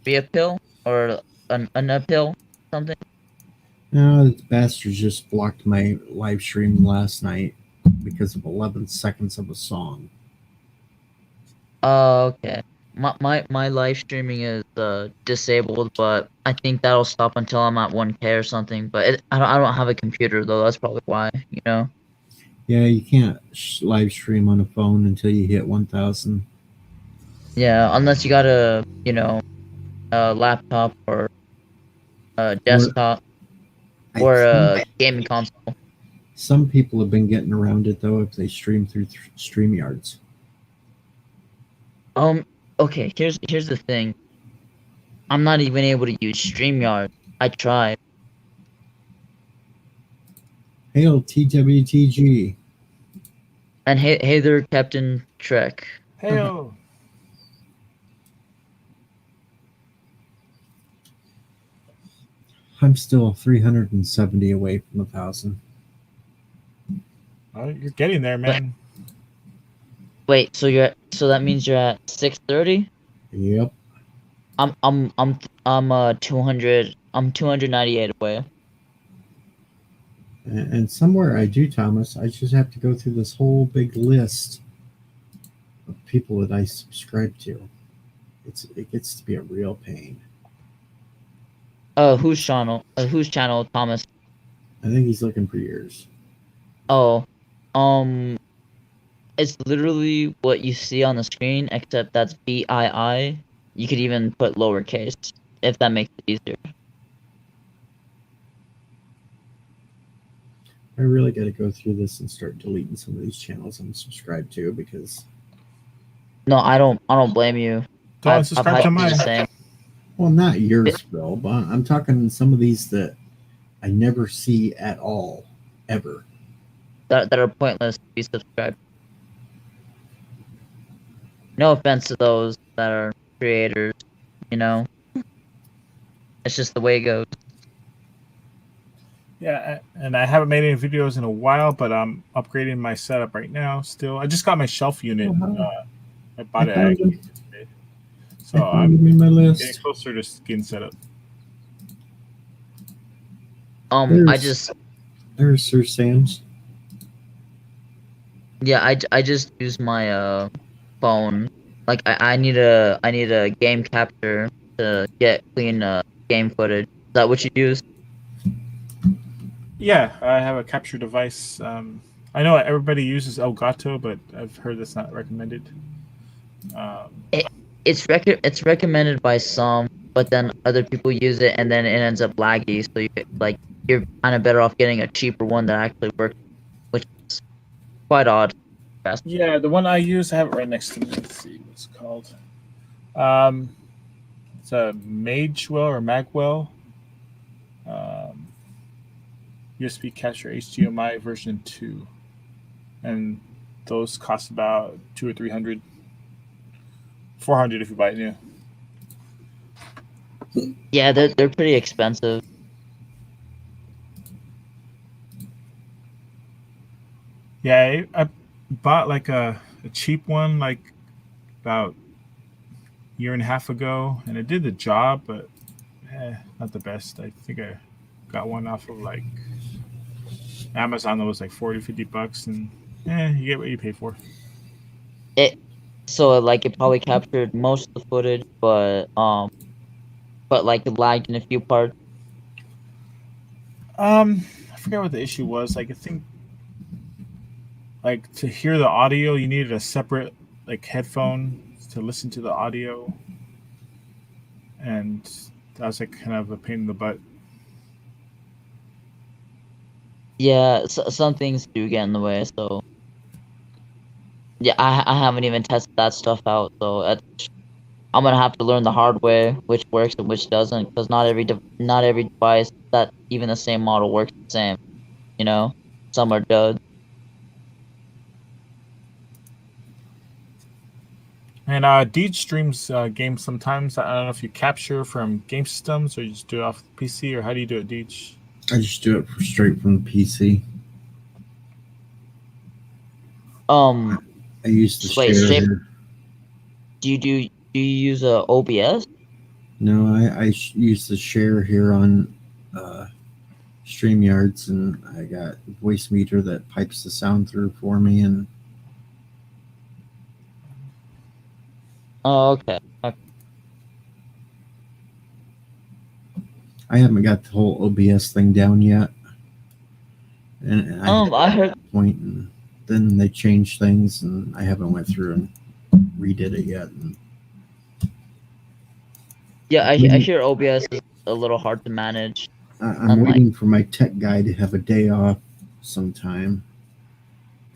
Reappeal or an appeal something. No, the bastards just blocked my live stream last night because of 11 seconds of a song. Okay. My live streaming is disabled, but I think that'll stop until I'm at 1K or something. But I don't have a computer though. That's probably why. Yeah, you can't live stream on a phone until you hit 1,000. Yeah, unless you got a laptop or a desktop or a gaming console. Some people have been getting around it though if they stream through StreamYards. Okay, here's the thing. I'm not even able to use StreamYard. I tried. Hail TWTG. And hey there, Captain Trek. Hey-o. I'm still 370 away from 1,000. Oh, you're getting there, man. Wait, so that means you're at 630? Yep. I'm 200. I'm 298 away. And somewhere I do, Thomas. I just have to go through this whole big list of people that I subscribe to. It gets to be a real pain. Whose channel? Whose channel, Thomas? I think he's looking for yours. Oh, it's literally what you see on the screen, except that's BII. You could even put lowercase if that makes it easier. I really got to go through this and start deleting some of these channels I'm subscribed to because. No, I don't blame you. Don't subscribe to mine. Well, not yours, Bill, but I'm talking some of these that I never see at all, ever. That are pointless to be subscribed. No offense to those that are creators, It's just the way it goes. Yeah, and I haven't made any videos in a while, but I'm upgrading my setup right now. Still, I just got my shelf unit. I bought it at today, so I'm in my list. getting closer to getting set up. There's Sir Sam's. Yeah, I just use my phone. Like I need a game capture to get clean game footage. Is that what you use? Yeah, I have a capture device. I know everybody uses Elgato, but I've heard that's not recommended. It's recommended by some, but then other people use it, and then it ends up laggy. So you're kind of better off getting a cheaper one that actually works, which is quite odd. fast. Yeah, the one I use, I have it right next to me. Let's see what it's called. It's a Magewell or Magwell USB capture HDMI version 2, and those cost about 200 or 300, 400 if you buy it new. Yeah, they're pretty expensive. Yeah, I bought like a cheap one like about a year and a half ago, and it did the job, but not the best. I think I got one off of like Amazon that was like 40, $50, and you get what you pay for. So like it probably captured most of the footage, but like it lagged in a few parts. I forget what the issue was. Like I think like to hear the audio, you needed a separate like headphone to listen to the audio, and that was like kind of a pain in the butt. Yeah, some things do get in the way. So yeah, I haven't even tested that stuff out. So I'm gonna have to learn the hard way which works and which doesn't, because not every device that even the same model works the same. You know, some are duds. And Deej streams games sometimes. I don't know if you capture from game systems or you just do it off the PC, or how do you do it, Deej? I just do it straight from the PC. I use the Wait, share. do you use a OBS? No, I use the share here on StreamYards, and I got Voicemeeter that pipes the sound through for me. And Oh, okay. I haven't got the whole OBS thing down yet. And I heard. that point, and then they changed things, and I haven't went through and redid it yet. And Yeah, I hear OBS is a little hard to manage. I'm waiting for my tech guy to have a day off sometime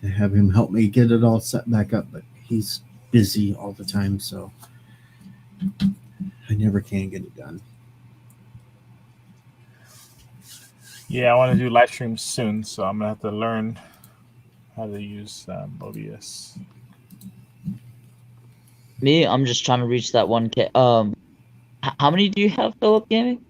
to have him help me get it all set back up, but he's busy all the time, so I never can get it done. Yeah, I want to do live streams soon, so I'm gonna have to learn how to use OBS. Me, I'm just trying to reach that 1K. How many do you have, Philip Gaming?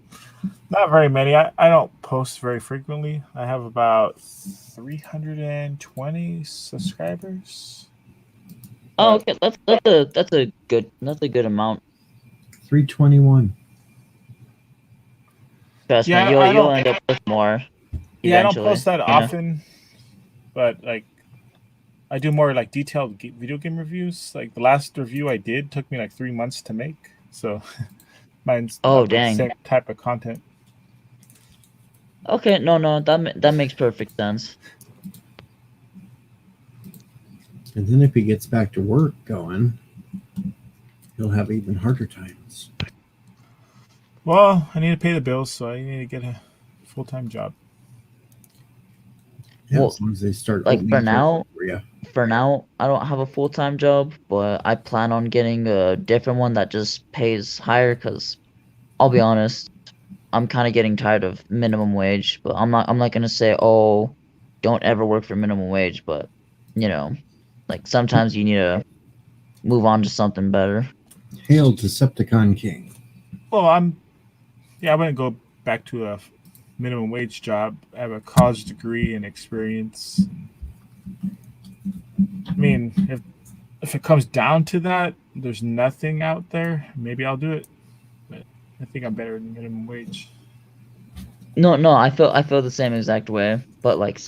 Not very many. I don't post very frequently. I have about 320 subscribers. Oh, okay. That's a good amount. 321. Trust Yeah, me, I you'll don't- end up with more. Yeah, I don't eventually, post that you know? often, but like I do more like detailed video game reviews. Like the last review I did took me like 3 months to make, so mine's Oh, not the dang. same type of content. Okay, no, that makes perfect sense. And then if he gets back to work going, he'll have even harder times. Well, I need to pay the bills, so I need to get a full-time job. Yeah, Well, as long as they start like, opening for doors now- for you. For now, I don't have a full-time job, but I plan on getting a different one that just pays higher, because I'll be honest, I'm kind of getting tired of minimum wage. But I'm not gonna say, oh, don't ever work for minimum wage, but you know, like sometimes you need to move on to something better. Hail Decepticon King. Well, I wouldn't go back to a minimum wage job. I have a college degree and experience. I mean, if it comes down to that, there's nothing out there. Maybe I'll do it, but I think I'm better than minimum wage. No, I feel the same exact way. But like,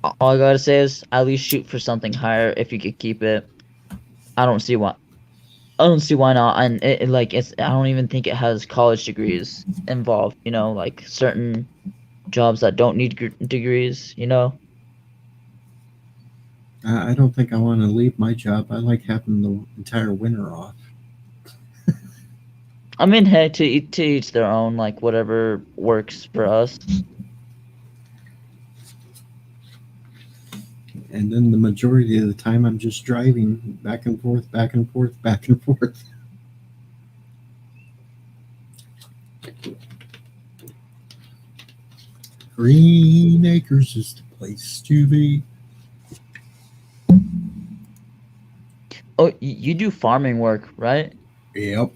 all I gotta say is at least shoot for something higher if you could keep it. I don't see why not. And I don't even think it has college degrees involved. You know, like certain jobs that don't need degrees. You know. I don't think I want to leave my job. I like having the entire winter off. I mean, hey, to each their own. Like whatever works for us. And then the majority of the time, I'm just driving back and forth, back and forth, back and forth. Green Acres is the place to be. Oh, you do farming work, right? Yep.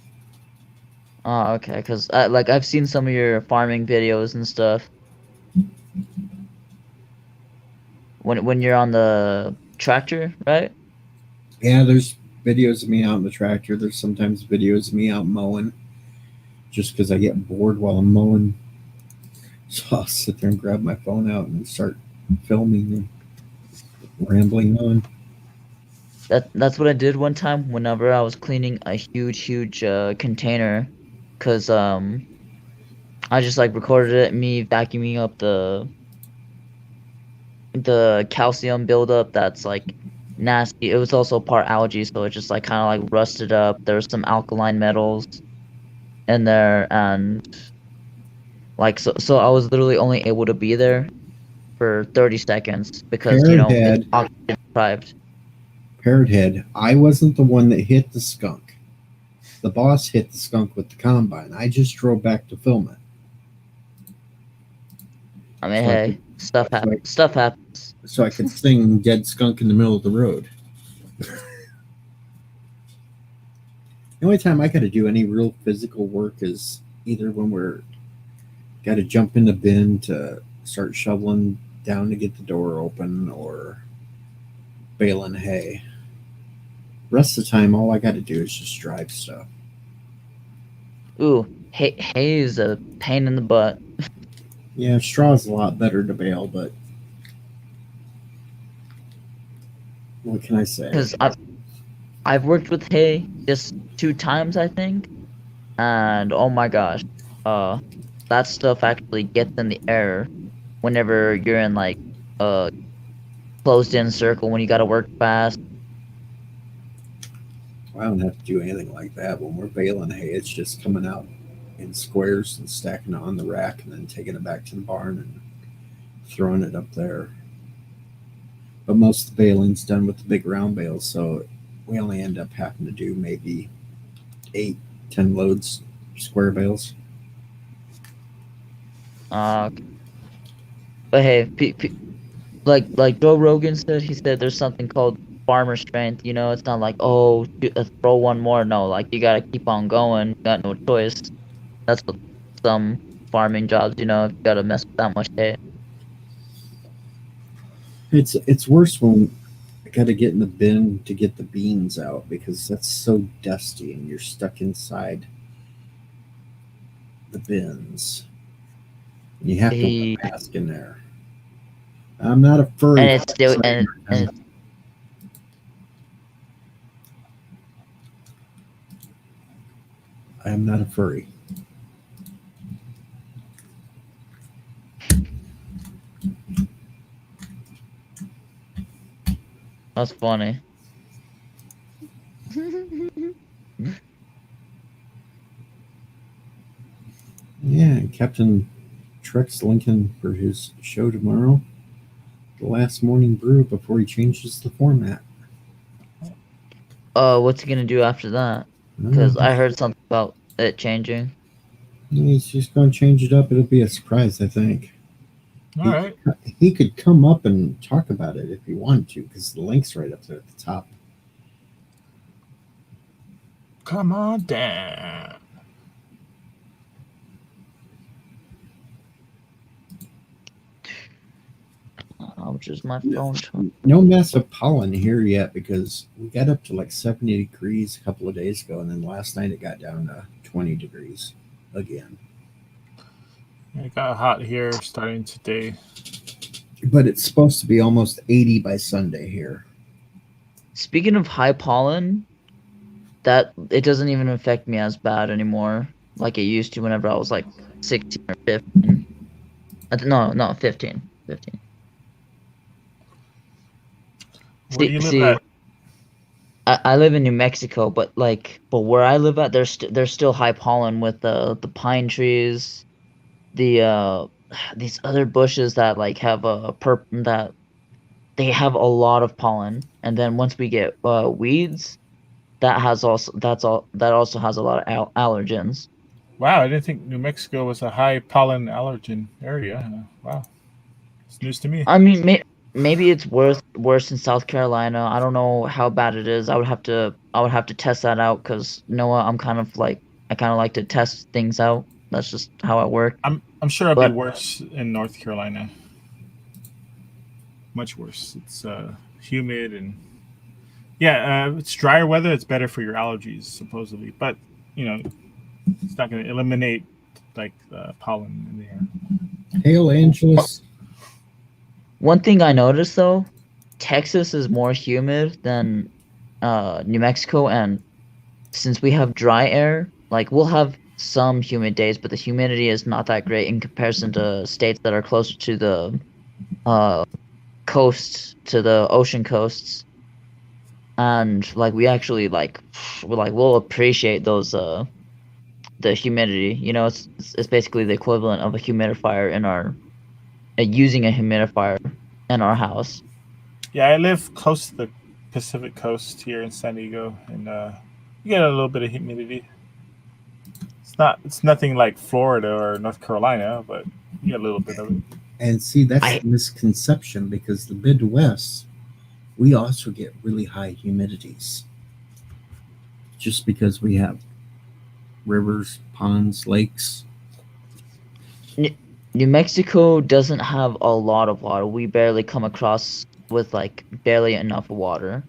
Oh, okay. Because like I've seen some of your farming videos and stuff. When you're on the tractor, right? Yeah, there's videos of me out in the tractor. There's sometimes videos of me out mowing just because I get bored while I'm mowing. So I'll sit there and grab my phone out and start filming and rambling on. That's what I did one time whenever I was cleaning a huge container, cause I just like recorded it me vacuuming up the calcium buildup that's like nasty. It was also part algae, so it just like kind of like rusted up. There's some alkaline metals in there, and like so I was literally only able to be there for 30 seconds because Parrot it's head, oxygen deprived. Parrot head. I wasn't the one that hit the skunk. The boss hit the skunk with the combine. I just drove back to film it. I mean, So I hey, could, stuff so I, happens. Stuff happens. so I could sing Dead Skunk in the middle of the road. The only time I got to do any real physical work is either when we're got to jump in the bin to start shoveling down to get the door open or baling hay. Rest of the time, all I got to do is just drive stuff. Ooh, hay is a pain in the butt. Yeah, straw's a lot better to bale, but what can I say? Because I've worked with hay just 2 times, I think, and oh my gosh, that stuff actually gets in the air whenever you're in like a closed in circle when you gotta work fast. I don't have to do anything like that. When we're baling hay, it's just coming out in squares and stacking it on the rack and then taking it back to the barn and throwing it up there. But most of the baling's done with the big round bales, so we only end up having to do maybe 8-10 loads square bales. Uh, but hey, like Joe Rogan said, he said there's something called farmer strength. You know, it's not like throw one more. No, like you gotta keep on going. Got no choice. That's what some farming jobs. You know, you gotta mess with that much hay. It's worse when I got to get in the bin to get the beans out because that's so dusty and you're stuck inside the bins. And you have to He, wear a mask in there. I'm not a furry. and it's still and I am not a furry. that's funny. Yeah, Captain Trek's linking for his show tomorrow. The last morning brew before he changes the format. What's he gonna do after that? Because I heard something about it changing. He's just going to change it up. It'll be a surprise, I think. All right. He could come up and talk about it if he wanted to, because the link's right up there at the top. Come on down. I'll choose my phone. No mess of pollen here yet because we got up to like 70 degrees a couple of days ago, and then last night it got down to 20 degrees again. It got hot here starting today. But it's supposed to be almost 80 by Sunday here. Speaking of high pollen, that it doesn't even affect me as bad anymore, like it used to whenever I was like 16 or 15. No, 15. 15. Where do you live at? I live in New Mexico, but where I live at, there's still high pollen with the pine trees, the these other bushes that like have a they have a lot of pollen, and then once we get weeds, that also has a lot of allergens. Wow, I didn't think New Mexico was a high pollen allergen area. Wow, it's news to me. I mean, maybe it's worse in South Carolina. I don't know how bad it is. I would have to test that out because Noah, I kind of like to test things out. That's just how I work. I'm sure it'll be But worse in North Carolina. Much worse. It's humid and yeah, it's drier weather. It's better for your allergies supposedly, but you know, it's not going to eliminate like the pollen in the air. Hail Angeles. one thing I noticed though, Texas is more humid than New Mexico, and since we have dry air, like we'll have some humid days, but the humidity is not that great in comparison to states that are closer to the uh coasts, to the ocean coasts. And like we actually we'll appreciate those the humidity. You know, it's basically the equivalent of a humidifier in our using a humidifier in our house. Yeah, I live close to the Pacific coast here in San Diego, and you get a little bit of humidity. It's nothing like Florida or North Carolina, but you get a little bit of it. And see, that's I the misconception because the Midwest, we also get really high humidities just because we have rivers, ponds, lakes. New Mexico doesn't have a lot of water. We barely come across with like barely enough water.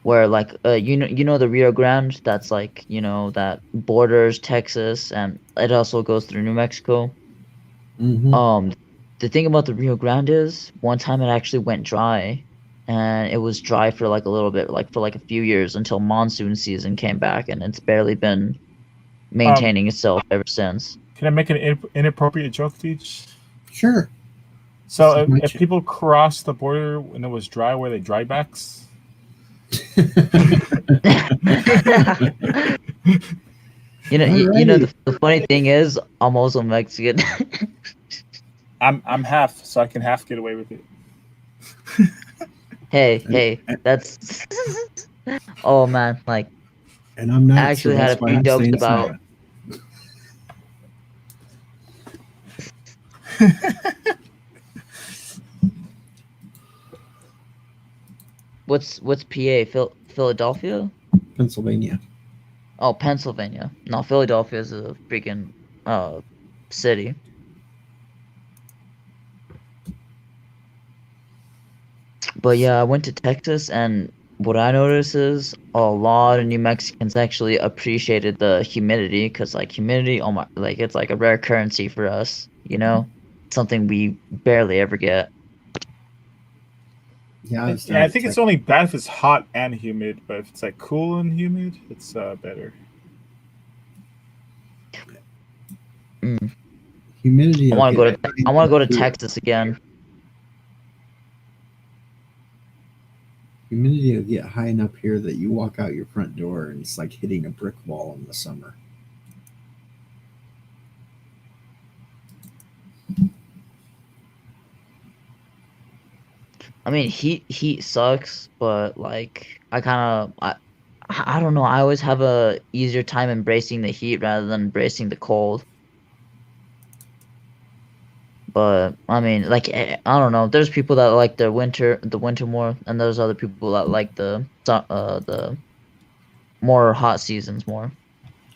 Where like you know the Rio Grande, that's like, that borders Texas, and it also goes through New Mexico. Hmm. Um the thing about the Rio Grande is one time it actually went dry, and it was dry for like a little bit, like for like a few years until monsoon season came back, and it's barely been Um, maintaining itself ever since. can I make an inappropriate you Teach? Sure. So This is my if ch- people cross the border when it was dry, were they drybacks? Alrighty. The funny thing is, I'm also Mexican. I'm half, so I can half get away with it. Hey, that's oh man, like And I'm I not, so actually had that's a why few I'm jokes staying about silent. what's PA, Philadelphia? Pennsylvania. Oh, Pennsylvania. No, Philadelphia is a freaking uh city. But yeah, I went to Texas, and what I noticed is a lot of New Mexicans actually appreciated the humidity, because like humidity, oh my, like it's like a rare currency for us, something we barely ever get. Yeah, I was Yeah, I down in think it's Texas. only bad if it's hot and humid, but if it's like cool and humid, it's better. Mm. Humidity I will want to get go to high I want to go to up here. Texas again. Humidity will get high enough here that you walk out your front door and it's like hitting a brick wall in the summer. I mean, heat sucks, but like I don't know. I always have a easier time embracing the heat rather than embracing the cold. But I mean, like I don't know. There's people that like the winter more, and there's other people that like the more hot seasons more.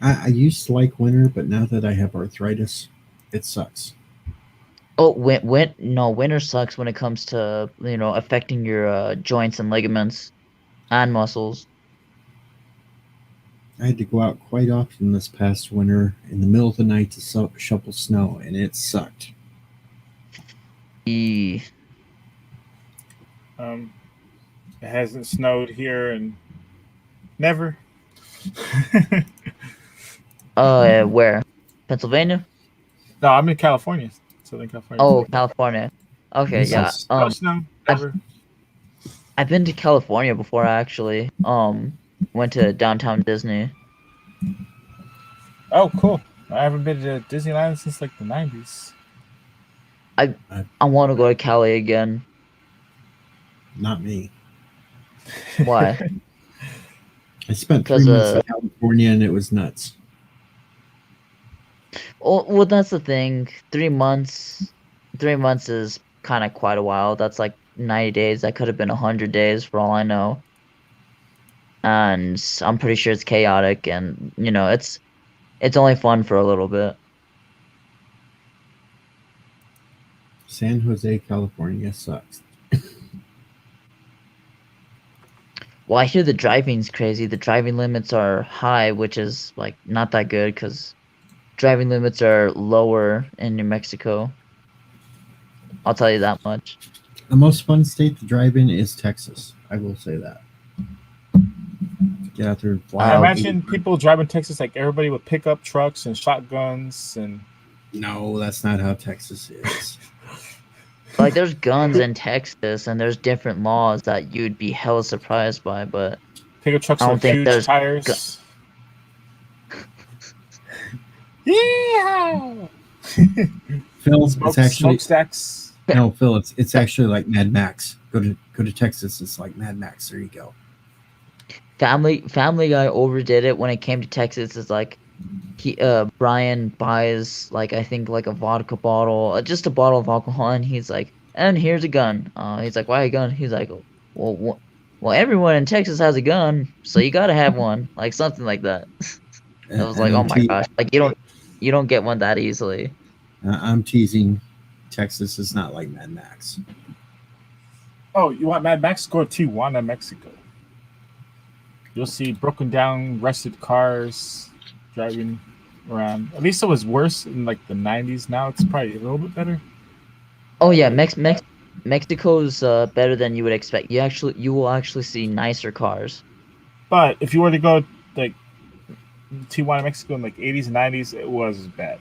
I used to like winter, but now that I have arthritis, it sucks. Oh, no, winter sucks when it comes to affecting your joints and ligaments and muscles. I had to go out quite often this past winter in the middle of the night to shovel snow, and it sucked. E Um, it hasn't snowed here and never. where? Pennsylvania? No, I'm in California, Southern California. Oh, California. Okay, This yeah. is No snow, I've never. I've been to California before, actually. Went to downtown Disney. Oh, cool. I haven't been to Disneyland since like the 90s. I I, I want to go to Cali again. Not me. Why? I spent 3 Because months in California and it was nuts. well, that's the thing. 3 months, 3 months is kind of quite a while. That's like 90 days. That could have been 100 days for all I know. And I'm pretty sure it's chaotic, and it's only fun for a little bit. San Jose, California sucks. Well, I hear the driving's crazy. The driving limits are high, which is like not that good because driving limits are lower in New Mexico. I'll tell you that much. The most fun state to drive in is Texas. I will say that. Get out there and fly. I Oh. imagine people driving Texas like everybody with pickup trucks and shotguns and. No, that's not how Texas is. Like, there's guns in Texas, and there's different laws that you'd be hella surprised by, but Pickup trucks I don't with think huge there's tires. Yeah. Phil, Smoke, it's actually smokestacks. no, Phil. It's actually like Mad Max. Go to Texas. It's like Mad Max. There you go. Family Guy overdid it when it came to Texas. It's like Brian buys like I think like a vodka bottle, just a bottle of alcohol, and he's like, and here's a gun. He's like, why a gun? He's like, well, everyone in Texas has a gun, so you gotta have one, like something like that. I was like, oh my gosh, like you don't get one that easily. I'm teasing. Texas is not like Mad Max. Oh, you want Mad Max? Go to Tijuana, Mexico. You'll see broken down, rusted cars driving around. At least it was worse in like the 90s. Now it's probably a little bit better. Oh yeah, Mexico's better than you would expect. You will actually see nicer cars. But if you were to go like Tijuana, Mexico in like 80s and 90s, it was bad.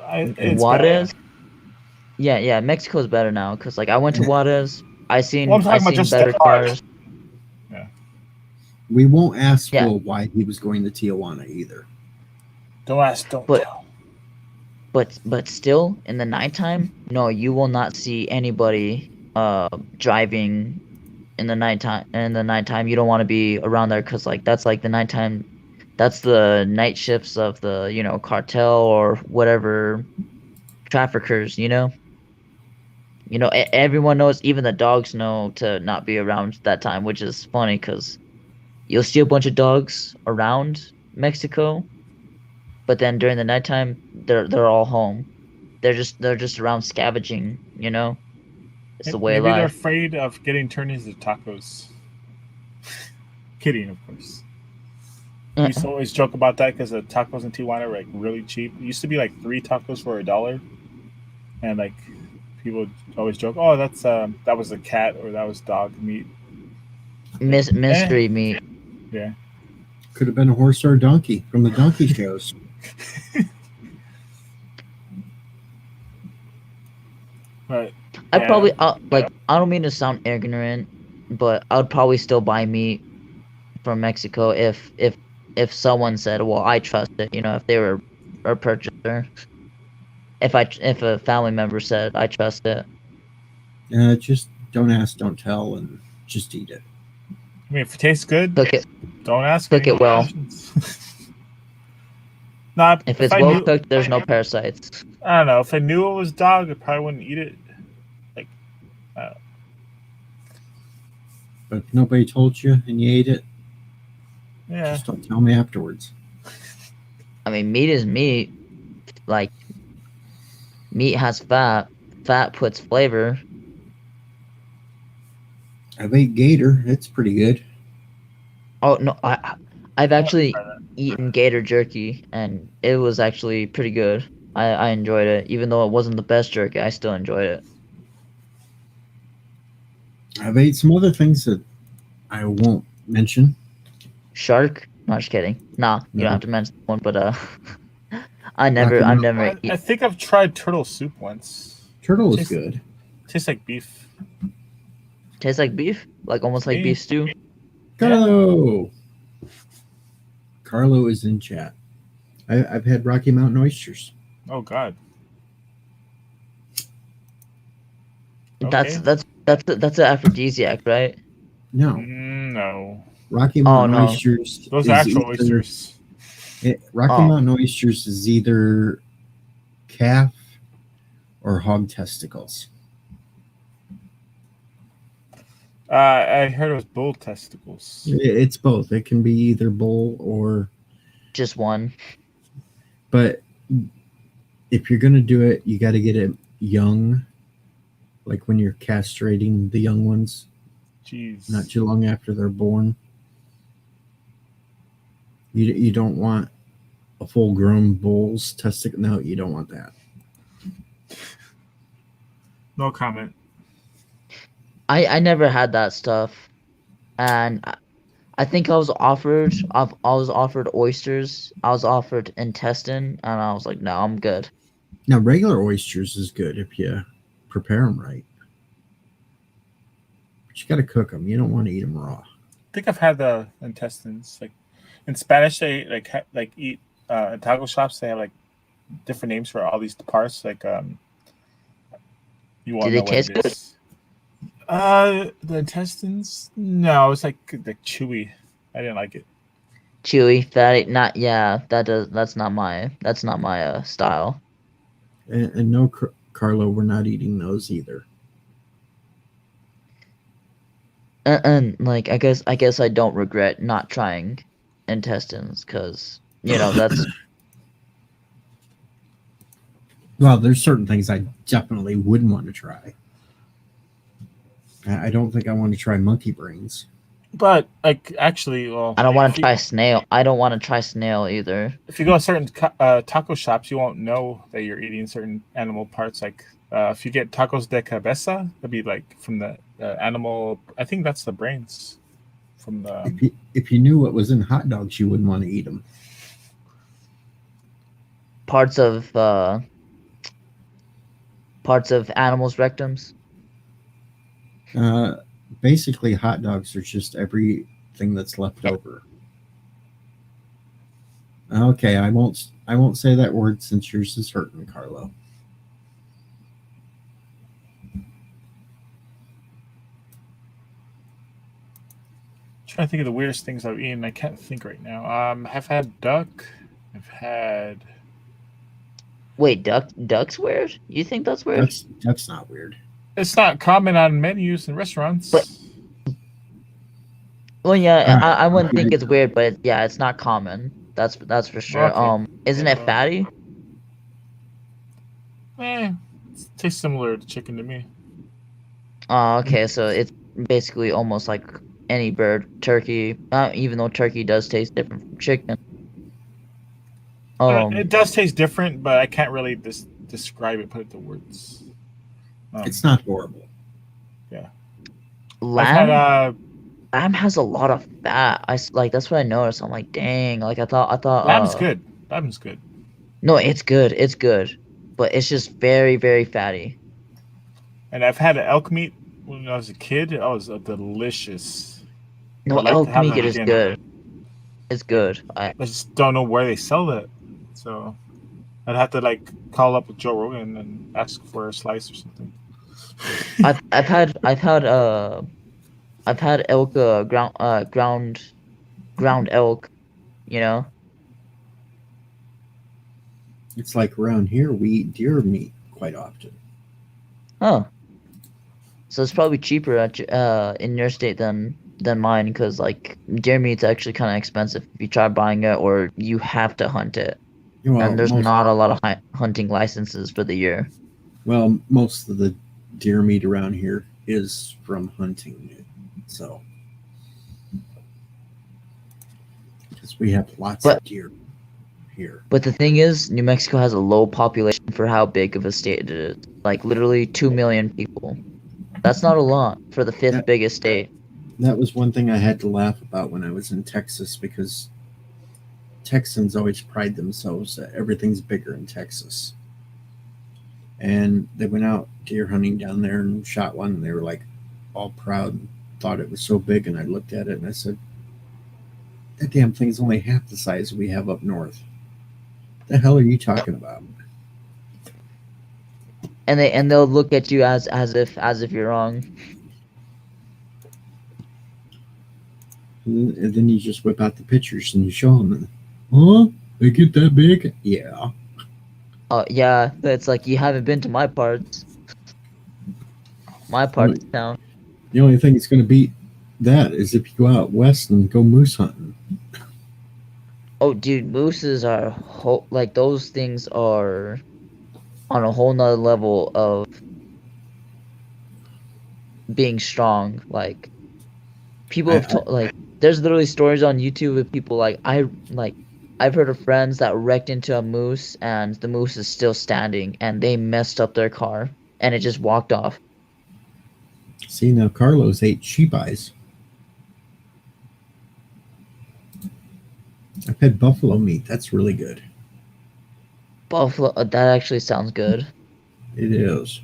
It's Juarez, bad. yeah, Mexico's better now because like I went to Juarez. I seen Well, I'm talking I about seen just better the cars. cars. We won't ask Yeah. Phil why he was going to Tijuana either. Don't ask, don't But- tell. But still, in the nighttime, no, you will not see anybody driving in the nighttime. In the nighttime, you don't want to be around there because that's like the nighttime. That's the night shifts of the cartel or whatever traffickers. Everyone knows. Even the dogs know to not be around that time, which is funny because you'll see a bunch of dogs around Mexico. But then during the nighttime, they're all home. They're just around scavenging. It's the way of Maybe they're life. afraid of getting turned into tacos. Kidding, of course. We used to always joke about that because the tacos in Tijuana were like really cheap. It used to be like 3 tacos for $1, and like people would always joke, "Oh, that was a cat or that was dog meat." Mystery meat. Yeah. Could have been a horse or a donkey from the donkey shows. But I yeah. probably I don't mean to sound ignorant, but I would probably still buy meat from Mexico if someone said, "Well, I trust it," if they were a purchaser. If a family member said, "I trust it." Just don't ask, don't tell, and just eat it. I mean, if it tastes good, Cook it. don't ask. Cook any it well. questions. Nah, If it's I well knew, cooked, there's no parasites. I don't know. If I knew it was dog, I probably wouldn't eat it. But if nobody told you and you ate it, Yeah. just don't tell me afterwards. I mean, meat is meat. Like, meat has fat. Fat puts flavor. I've ate gator. It's pretty good. Oh no, I've actually eaten gator jerky, and it was actually pretty good. I enjoyed it, even though it wasn't the best jerky. I still enjoyed it. I've ate some other things that I won't mention. Shark? No, just kidding. Nah, you No. don't have to mention one. But I've never. I think I've tried turtle soup once. Turtle is Tastes- good. Tastes like beef. Tastes like beef, like almost like Yeah. beef stew. Carlo. Carlo is in chat. I've had Rocky Mountain oysters. Oh God. Okay. That's an aphrodisiac, right? No, No, Rocky Oh Mountain no, oysters those are is actual either oysters. Rocky Oh. Mountain oysters is either calf or hog testicles. I heard it was bull testicles. It's both. It can be either bull or, just one. but if you're gonna do it, you got to get it young, like when you're castrating the young ones, Jeez. not too long after they're born. You don't want a full grown bull's testicle. No, you don't want that. No comment. I never had that stuff, and I think I was offered oysters. I was offered intestine, and I was like, no, I'm good. Now, regular oysters is good if you prepare them right, but you got to cook them. You don't want to eat them raw. I think I've had the intestines. Like in Spanish, they like eat in taco shops. They have like different names for all these parts. Like you Do won't they know what taste it good? is. The intestines? No, it's like chewy. I didn't like it. Chewy, fatty. Not yeah. That's not my style. And no, Carlo, we're not eating those either. And like I guess I don't regret not trying intestines because that's Well, there's certain things I definitely wouldn't want to try. I don't think I want to try monkey brains. But like actually, well, I don't want if to you- try snail. I don't want to try snail either. if you go to certain taco shops, you won't know that you're eating certain animal parts. Like if you get tacos de cabeza, that'd be like from the animal. I think that's the brains from the. If you knew what was in hot dogs, you wouldn't want to eat them. Parts of animals' rectums. Basically, hot dogs are just everything that's left over. Okay, I won't say that word since yours is hurting, Carlo. Trying to think of the weirdest things I've eaten. I can't think right now. I've had duck. I've had. Wait, duck's weird? You think that's weird? That's not weird. It's not common on menus in restaurants. But- Well, yeah, Alright. I wouldn't think it's weird, but yeah, it's not common. That's for sure. Okay. Isn't it fatty? It tastes similar to chicken to me. Oh, okay, so it's basically almost like any bird, turkey. Even though turkey does taste different from chicken. It does taste different, but I can't really describe it. Put it to words. It's not horrible. Lamb. I've had Lamb has a lot of fat. That's what I noticed. I'm like, dang. Like I thought. lamb's good. Lamb's good. No, it's good. It's good, but it's just very, very fatty. And I've had elk meat when I was a kid. It was delicious. No, I'd like elk to have meat that is again. good. It's good. I just don't know where they sell it. So I'd have to like call up with Joe Rogan and ask for a slice or something. I've had elk ground elk. You know. It's like around here we eat deer meat quite often. Huh. So it's probably cheaper in your state than mine because like deer meat's actually kind of expensive if you try buying it or you have to hunt it. Well, And there's not a lot of hunting licenses for the year. Well, most of the deer meat around here is from hunting it, so because we have lots of deer here. But the thing is, New Mexico has a low population for how big of a state it is. Like literally 2 million people. That's not a lot for the fifth biggest state. That was one thing I had to laugh about when I was in Texas because Texans always pride themselves that everything's bigger in Texas. And they went out deer hunting down there and shot one, and they were like all proud and thought it was so big. And I looked at it and I said, that damn thing's only half the size we have up north. The hell are you talking about? and they'll look at you as if you're wrong. And then you just whip out the pictures and you show them. Huh? They get that big? Yeah. Oh yeah, it's like you haven't been to my parts. My part of town. The only thing that's going to beat that is if you go out west and go moose hunting. Oh, dude, mooses are like those things are on a whole nother level of being strong. Like people have told, like there's literally stories on YouTube of people I've heard of friends that wrecked into a moose and the moose is still standing and they messed up their car and it just walked off. See, now Carlos ate sheep eyes. I've had buffalo meat. That's really good. Buffalo, that actually sounds good. It is.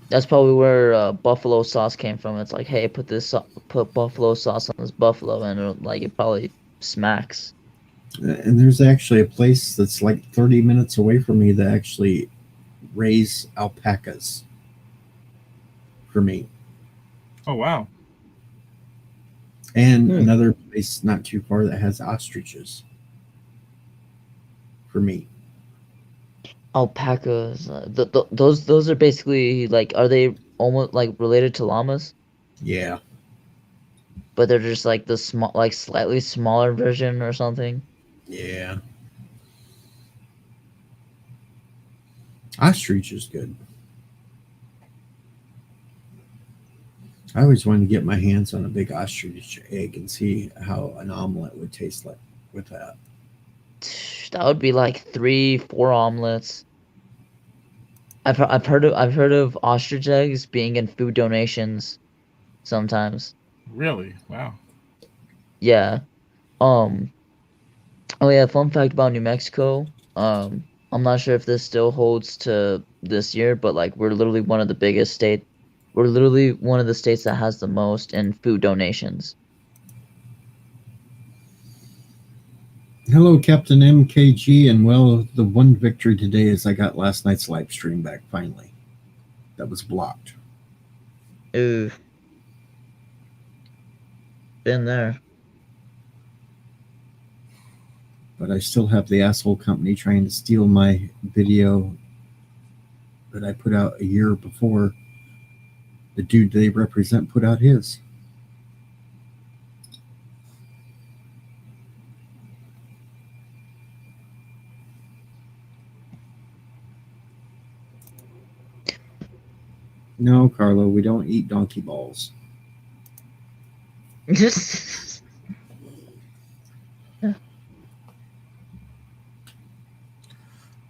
That's probably where buffalo sauce came from. It's like, hey, put buffalo sauce on this buffalo, and it probably smacks. And there's actually a place that's like 30 minutes away from me that actually raise alpacas for me. Oh wow! And another place not too far that has ostriches for me. Alpacas, those are basically like, are they almost like related to llamas? Yeah. But they're just like the small, like slightly smaller version or something. Yeah. Ostrich is good. I always wanted to get my hands on a big ostrich egg and see how an omelet would taste like with that. That would be like 3-4 omelets. I've heard of ostrich eggs being in food donations sometimes. Really? Wow. Yeah. Oh yeah, fun fact about New Mexico. I'm not sure if this still holds to this year, but like we're literally one of the biggest state. We're literally one of the states that has the most in food donations. Hello, Captain MKG, and well, the one victory today is I got last night's live stream back finally. That was blocked. Ooh. Been there. But I still have the asshole company trying to steal my video that I put out a year before the dude they represent put out his. No, Carlo, we don't eat donkey balls.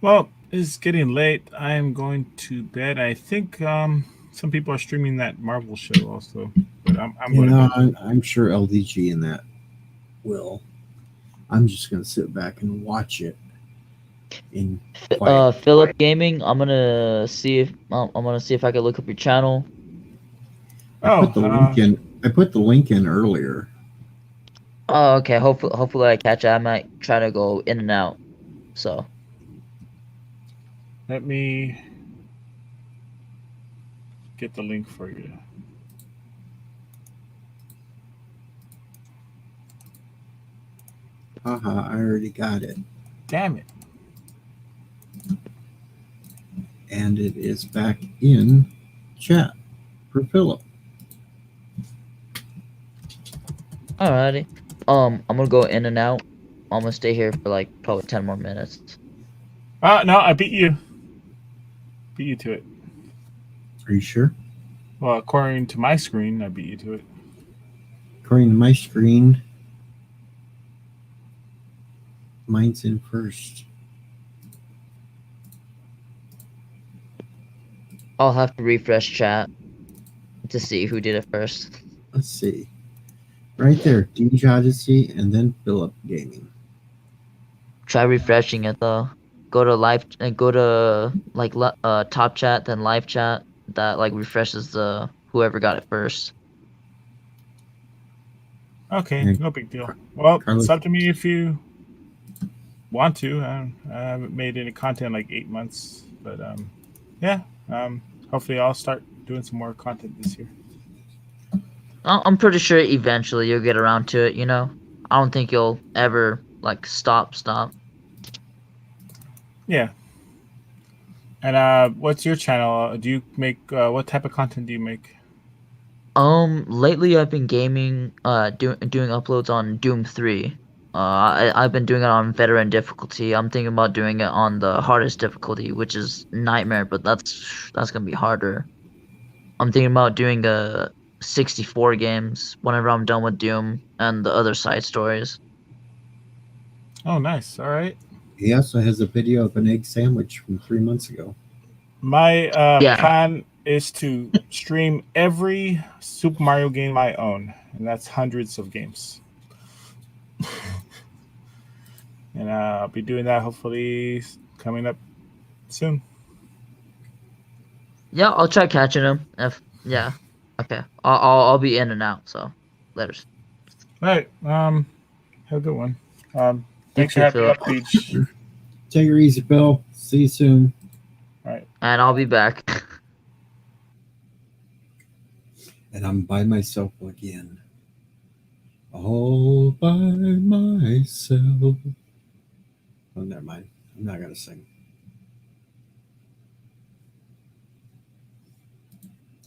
Well, it's getting late. I am going to bed. I think some people are streaming that Marvel show also, but I'm going to bed. I'm sure LDG and that will. I'm just going to sit back and watch it. In Philip Gaming. I'm gonna see if I can look up your channel. I put the link in earlier. Oh, okay. Hopefully I catch it. I might try to go in and out. So let me get the link for you. Haha, I already got it. Damn it. And it is back in chat for Philip. alrighty. I'm gonna go in and out. I'm gonna stay here for like probably 10 more minutes. No, I beat you. Beat you to it. Are you sure? Well, according to my screen, I beat you to it. According to my screen, mine's in first. I'll have to refresh chat to see who did it first. Let's see. Right there, Deej Odyssey and then Philip Gaming. Try refreshing it though. Go to live and go to like top chat, then live chat. That like refreshes the whoever got it first. Okay, no big deal. Well, Carlos, it's up to me if you want to. I haven't made any content in like 8 months. But yeah, hopefully I'll start doing some more content this year. I'm pretty sure eventually you'll get around to it. You know, I don't think you'll ever like stop. Yeah. And what's your channel? Do you make what type of content do you make? Lately I've been gaming, doing uploads on Doom 3. I've been doing it on veteran difficulty. I'm thinking about doing it on the hardest difficulty, which is Nightmare, but that's gonna be harder. I'm thinking about doing 64 games whenever I'm done with Doom and the other side stories. Oh, nice. All right. He also has a video of an egg sandwich from 3 months ago. My Yeah. plan is to stream every Super Mario game I own, and that's hundreds of games. And I'll be doing that hopefully coming up soon. Yeah, I'll try catching him. Yeah, okay. I'll be in and out. So, later. All right. Have a good one. Thanks for too, having me Philip. up, Beach. Take her easy, Bill. See you soon. All right. And I'll be back. And I'm by myself again. All by myself. Oh, never mind. I'm not going to sing.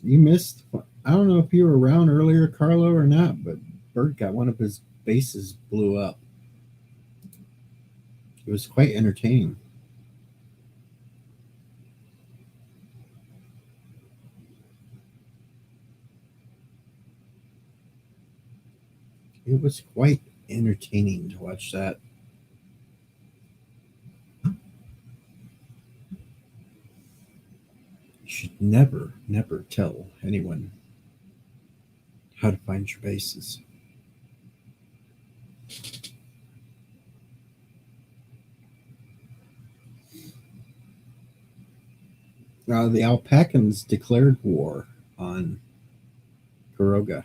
You missed. I don't know if you were around earlier, Carlo, or not, but Bert got one of his bases blew up. It was quite entertaining. It was quite entertaining to watch that. You should never, never tell anyone how to find your bases. The Alpacans declared war on Kuroga.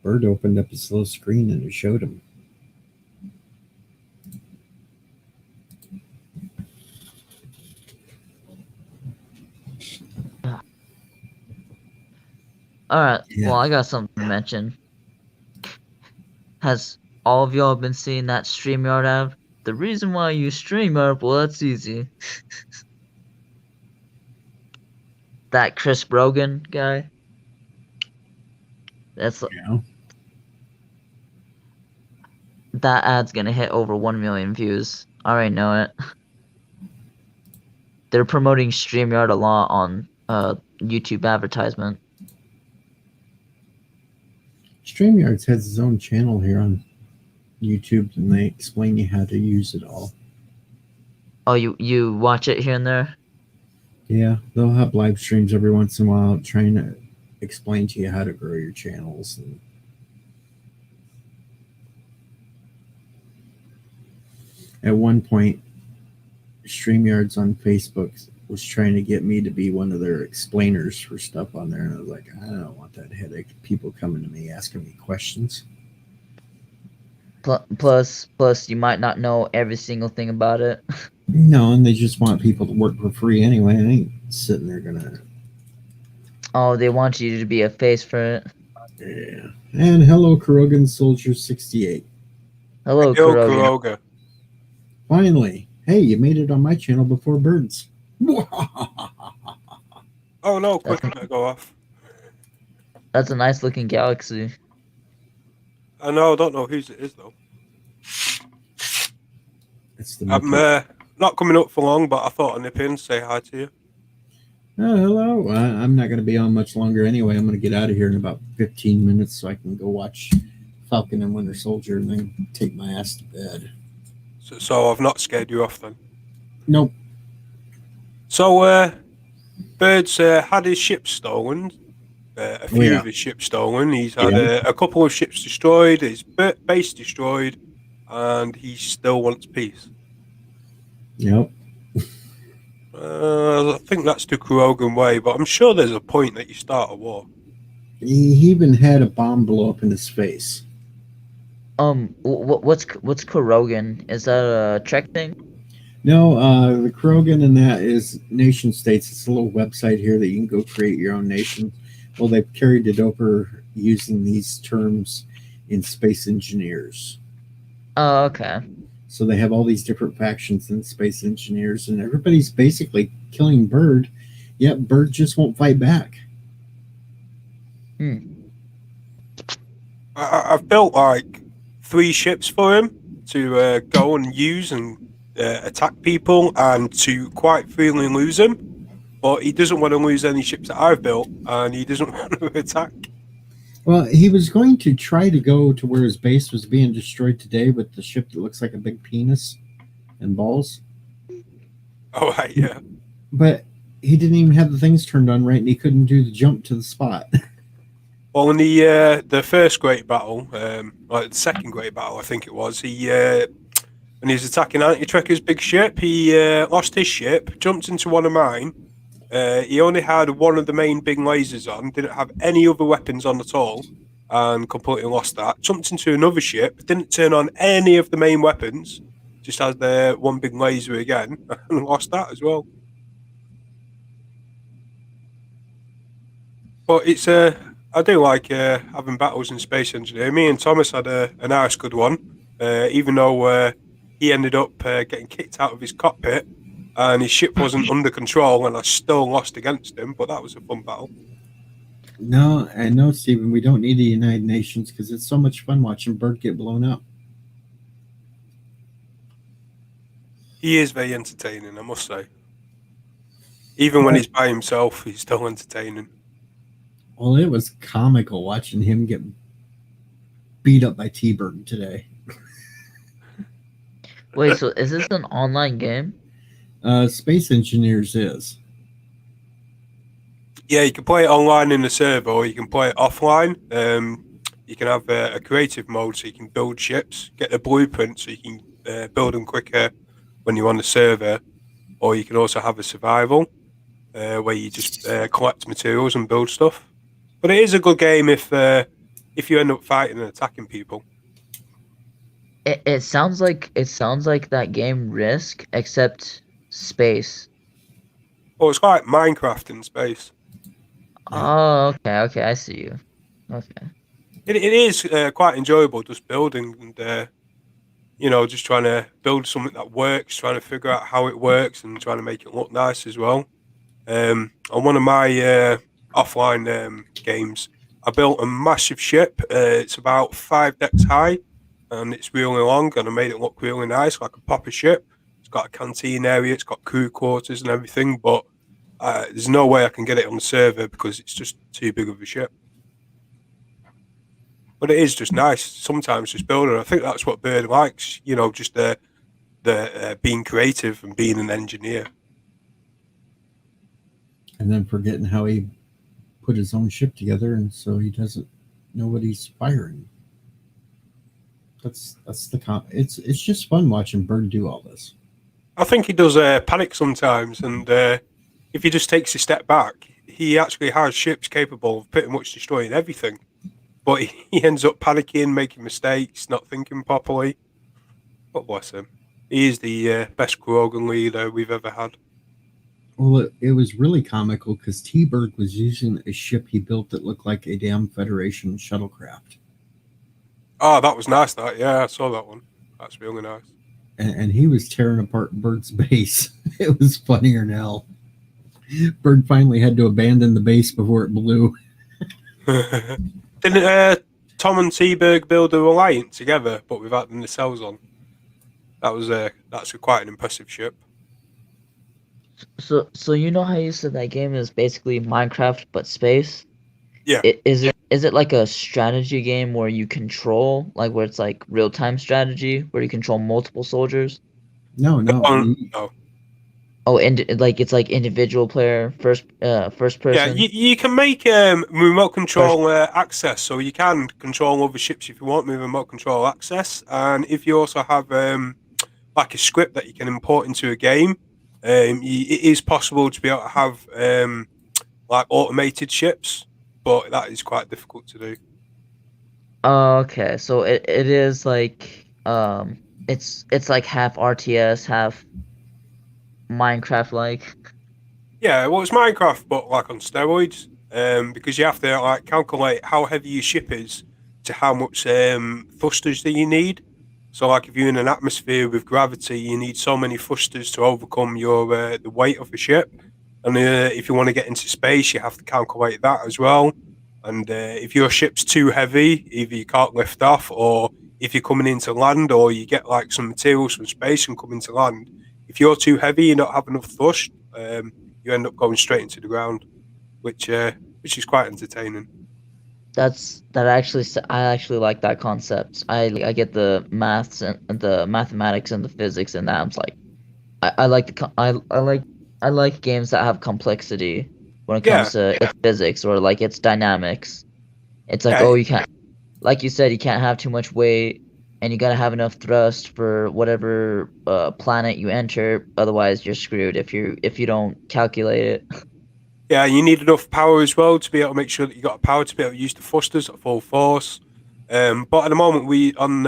Bird opened up his little screen and it showed him. Alright, Yeah. well, I got something to mention. Has all of y'all been seeing that StreamYard app? The reason why I use StreamYard, well, that's easy. That Chris Brogan guy. Yeah. That ad's gonna hit over 1 million views. I already know it. They're promoting StreamYard a lot on YouTube advertisement. StreamYards has its own channel here on YouTube, and they explain you how to use it all. Oh, you watch it here and there? Yeah, they'll have live streams every once in a while trying to explain to you how to grow your channels. And at one point, StreamYards on Facebook was trying to get me to be one of their explainers for stuff on there. And I was like, I don't want that headache of people coming to me asking me questions. Plus, you might not know every single thing about it. No, and they just want people to work for free anyway. I ain't sitting there gonna. Oh, they want you to be a face for it. Yeah. And hello, Kurogan Soldier 68. Hello, Yo, Kurogan. Kuroga. Finally, hey, you made it on my channel before Birds. Oh no, quick, better go off. That's a nice looking galaxy. I know, I don't know whose it is though. It's the I'm not coming up for long, but I thought I'd nip in, say hi to you. Oh, hello. I'm not going to be on much longer anyway. I'm going to get out of here in about 15 minutes so I can go watch Falcon and Winter Soldier and then take my ass to bed. So I've not scared you off then. Nope. So, Bird's had his ship stolen. A few of his ships stolen. He's had a couple of ships destroyed, his base destroyed, and he still wants peace. Yep. I think that's the Kurogan way, but I'm sure there's a point that you start a war. He even had a bomb blow up in his face. What's Kurogen? Is that a Trek thing? No, the Krogan and that is nation states. It's a little website here that you can go create your own nation. Well, they've carried it over using these terms in Space Engineers. Oh, okay. So they have all these different factions in Space Engineers, and everybody's basically killing Bird, yet Bird just won't fight back. I've built like 3 ships for him to go and use and attack people, and to quite freely lose him. But he doesn't want to lose any ships that I've built, and he doesn't want to attack. Well, he was going to try to go to where his base was being destroyed today with the ship that looks like a big penis and balls. Oh, right, yeah. But he didn't even have the things turned on right, and he couldn't do the jump to the spot. Well, in the first great battle, like the second great battle, I think it was, he when he was attacking Anti-Trekker's big ship, he lost his ship, jumped into one of mine. He only had one of the main big lasers on, didn't have any other weapons on at all, and completely lost that. Jumped into another ship, didn't turn on any of the main weapons, just had the one big laser again, and lost that as well. But it's I do like having battles in Space Engineer. Me and Thomas had a nice good one, even though he ended up getting kicked out of his cockpit and his ship wasn't under control, and I still lost against him. But that was a fun battle. No, I know, Stephen, we don't need the United Nations because it's so much fun watching Bird get blown up. He is very entertaining, I must say. Even when he's by himself, he's still entertaining. Well, it was comical watching him get beat up by T-Bird today. Wait, so is this an online game? Space Engineers is. Yeah, you can play it online in the server, or you can play it offline. You can have a creative mode, so you can build ships, get the blueprint, so you can build them quicker when you're on the server. Or you can also have a survival, where you just collect materials and build stuff. But it is a good game if you end up fighting and attacking people. It sounds like that game Risk, except space. Well, it's like Minecraft in space. Oh, okay, I see you. Okay. It is quite enjoyable just building and just trying to build something that works, trying to figure out how it works, and trying to make it look nice as well. On one of my offline games, I built a massive ship. It's about 5 decks high, and it's really long, and I made it look really nice, like a popper ship. It's got a canteen area, it's got crew quarters and everything, but there's no way I can get it on the server because it's just too big of a ship. But it is just nice sometimes just building. I think that's what Bird likes, just the being creative and being an engineer. And then forgetting how he put his own ship together, and so he doesn't know what he's firing. That's it's just fun watching Bird do all this. I think he does panic sometimes, and if he just takes a step back, he actually has ships capable of pretty much destroying everything. But he ends up panicking, making mistakes, not thinking properly. But bless him. He is the best Krogan leader we've ever had. Well, it was really comical because T-Bird was using a ship he built that looked like a damn Federation shuttlecraft. Oh, that was nice, that. Yeah, I saw that one. That's really nice. And he was tearing apart Bird's base. It was funnier than hell. Bird finally had to abandon the base before it blew. Didn't Tom and T-Bird build a Reliant together, but without the nacelles on? That's quite an impressive ship. So you know how you said that game is basically Minecraft but space? Yeah. Is it like a strategy game where you control, like where it's like real time strategy where you control multiple soldiers? No. No. Oh, and like it's like individual player, first person. Yeah, you can make remote control access, so you can control other ships if you want with remote control access. And if you also have like a script that you can import into a game, it is possible to be able to have like automated ships. but that is quite difficult to do. Okay, so it is like it's like half RTS, half Minecraft like. Yeah, well, it's Minecraft, but like on steroids, because you have to like calculate how heavy your ship is to how much thrusters that you need. So, like if you're in an atmosphere with gravity, you need so many thrusters to overcome your the weight of the ship. And if you want to get into space, you have to calculate that as well. And if your ship's too heavy, either you can't lift off, or if you're coming into land, or you get like some materials from space and come into land, if you're too heavy, you don't have enough thrust. You end up going straight into the ground, which is quite entertaining. I actually like that concept. I get the maths and the mathematics and the physics and that. I'm like I like I like games that have complexity when it Yeah, comes to its physics or like its dynamics. It's like, yeah, oh, you can't, like you said, you can't have too much weight, and you gotta have enough thrust for whatever planet you enter. Otherwise, you're screwed if you don't calculate it. yeah. You need enough power as well to be able to make sure that you got power to be able to use the thrusters at full force. But at the moment, we on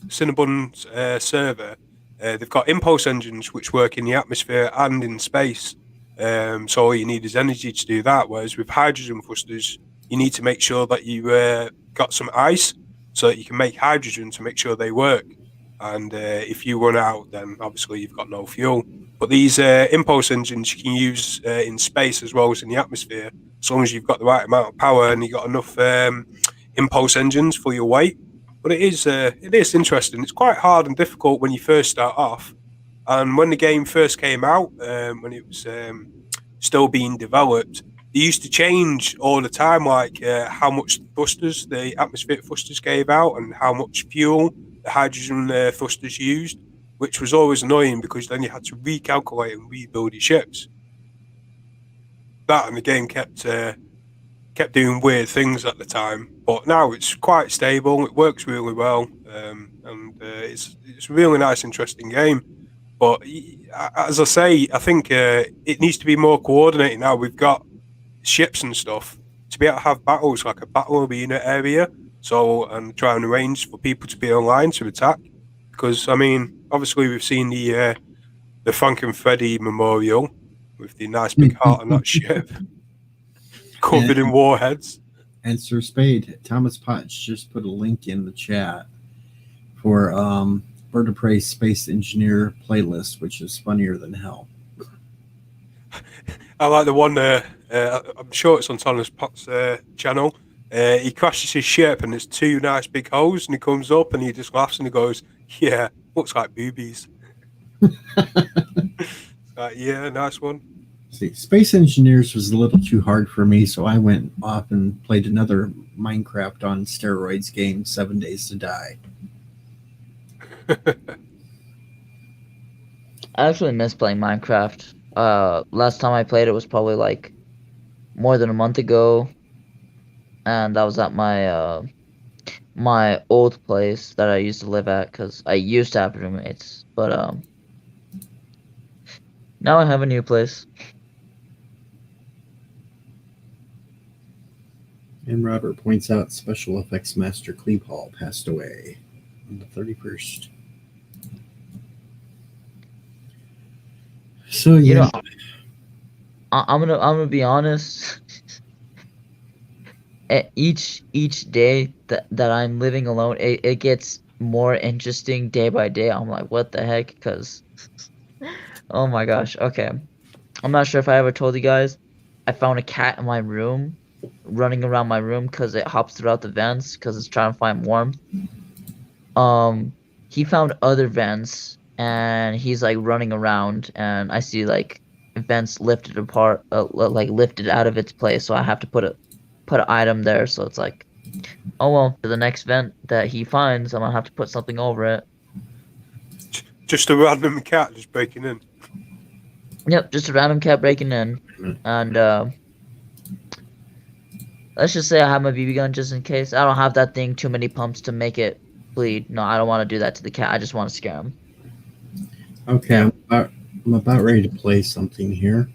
Cinnabon's server, they've got impulse engines which work in the atmosphere and in space. So all you need is energy to do that. Whereas with hydrogen thrusters, you need to make sure that you got some ice so that you can make hydrogen to make sure they work. And if you run out, then obviously you've got no fuel. But these impulse engines you can use in space as well as in the atmosphere, as long as you've got the right amount of power and you've got enough impulse engines for your weight. But it is interesting. It's quite hard and difficult when you first start off. And when the game first came out, when it was still being developed, they used to change all the time, like how much thrusters the atmospheric thrusters gave out and how much fuel the hydrogen thrusters used, which was always annoying because then you had to recalculate and rebuild your ships. That and the game kept doing weird things at the time, but now it's quite stable. It works really well, and it's a really nice, interesting game. But as I say, I think it needs to be more coordinated now. We've got ships and stuff to be able to have battles, like a battle arena area. So, and try and arrange for people to be online to attack. Because I mean, obviously we've seen the Frank and Freddy memorial with the nice big heart on that ship, covered in warheads. And Sir Spade, Thomas Potts just put a link in the chat for Bird of Prey Space Engineer playlist, which is funnier than hell. I like the one. I'm sure it's on Thomas Potts' channel. He crashes his ship and there's two nice big holes, and he comes up and he just laughs and he goes, "Yeah, looks like boobies." Yeah, nice one. See, Space Engineers was a little too hard for me, so I went off and played another Minecraft on steroids game, 7 Days to Die. I actually miss playing Minecraft. Last time I played it was probably like more than a month ago, and that was at my my old place that I used to live at because I used to have roommates, but now I have a new place. And Robert points out special effects master Cleve Hall passed away on the 31st. So You yeah, know, I'm gonna be honest. Each day that I'm living alone, it gets more interesting day by day. I'm like, what the heck? Because, oh my gosh. Okay, I'm not sure if I ever told you guys. I found a cat in my room, running around my room because it hops throughout the vents because it's trying to find warmth. He found other vents and he's like running around, and I see like vents lifted apart, like lifted out of its place. So I have to put an item there. So it's like, oh well, for the next vent that he finds, I'm gonna have to put something over it. Just a random cat just breaking in. Yep, just a random cat breaking in, and let's just say I have my BB gun just in case. I don't have that thing too many pumps to make it bleed. No, I don't want to do that to the cat. I just want to scare him. okay, I'm about ready to play something here.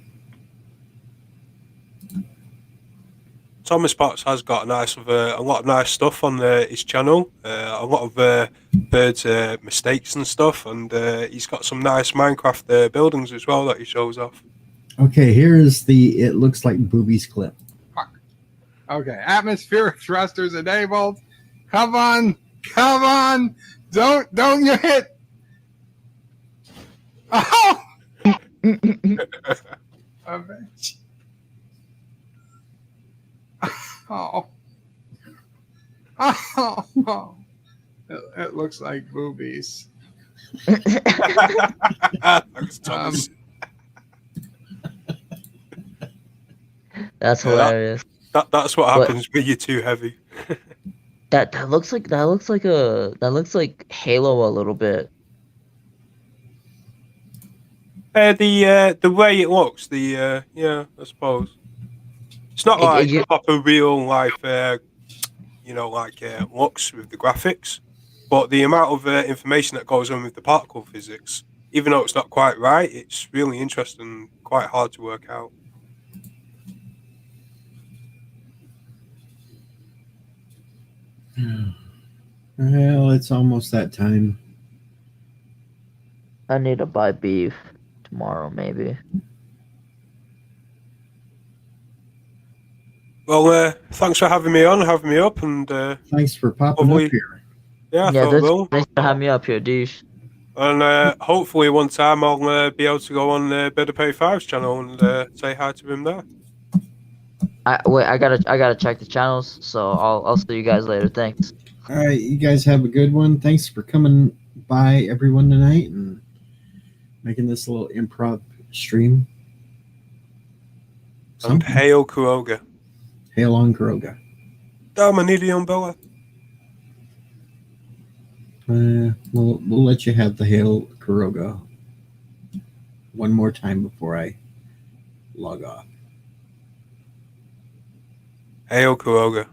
Thomas Potts has got a lot of nice stuff on his channel. A lot of birds mistakes and stuff, and he's got some nice Minecraft buildings as well that he shows off. Okay, here is the it looks like boobies clip. Okay, atmospheric thrusters enabled. Come on, come on! Don't you hit! Oh! Oh. Oh. It looks like boobies. Thanks, Thomas. That's Yeah, hilarious. That's what happens when you're too heavy. That looks like Halo a little bit. The way it looks, yeah, I suppose it's not like proper real life, looks with the graphics, but the amount of information that goes on with the particle physics, even though it's not quite right, it's really interesting, quite hard to work out. Well, it's almost that time. I need to buy beef tomorrow, maybe. Well, thanks for having me on, having me up, and Thanks for popping up here. Yeah, thanks for having me up here, Deesh. And hopefully one time I'll be able to go on Better Pay 5's channel and say hi to him there. I gotta check the channels, so I'll see you guys later. Thanks. All right, you guys have a good one. Thanks for coming by, everyone, tonight and making this little improv stream. And hail Kuroga. Hail on Kuroga. Damn, I need the umbrella. We'll let you have the hail Kuroga one more time before I log off. Hail Kuroga.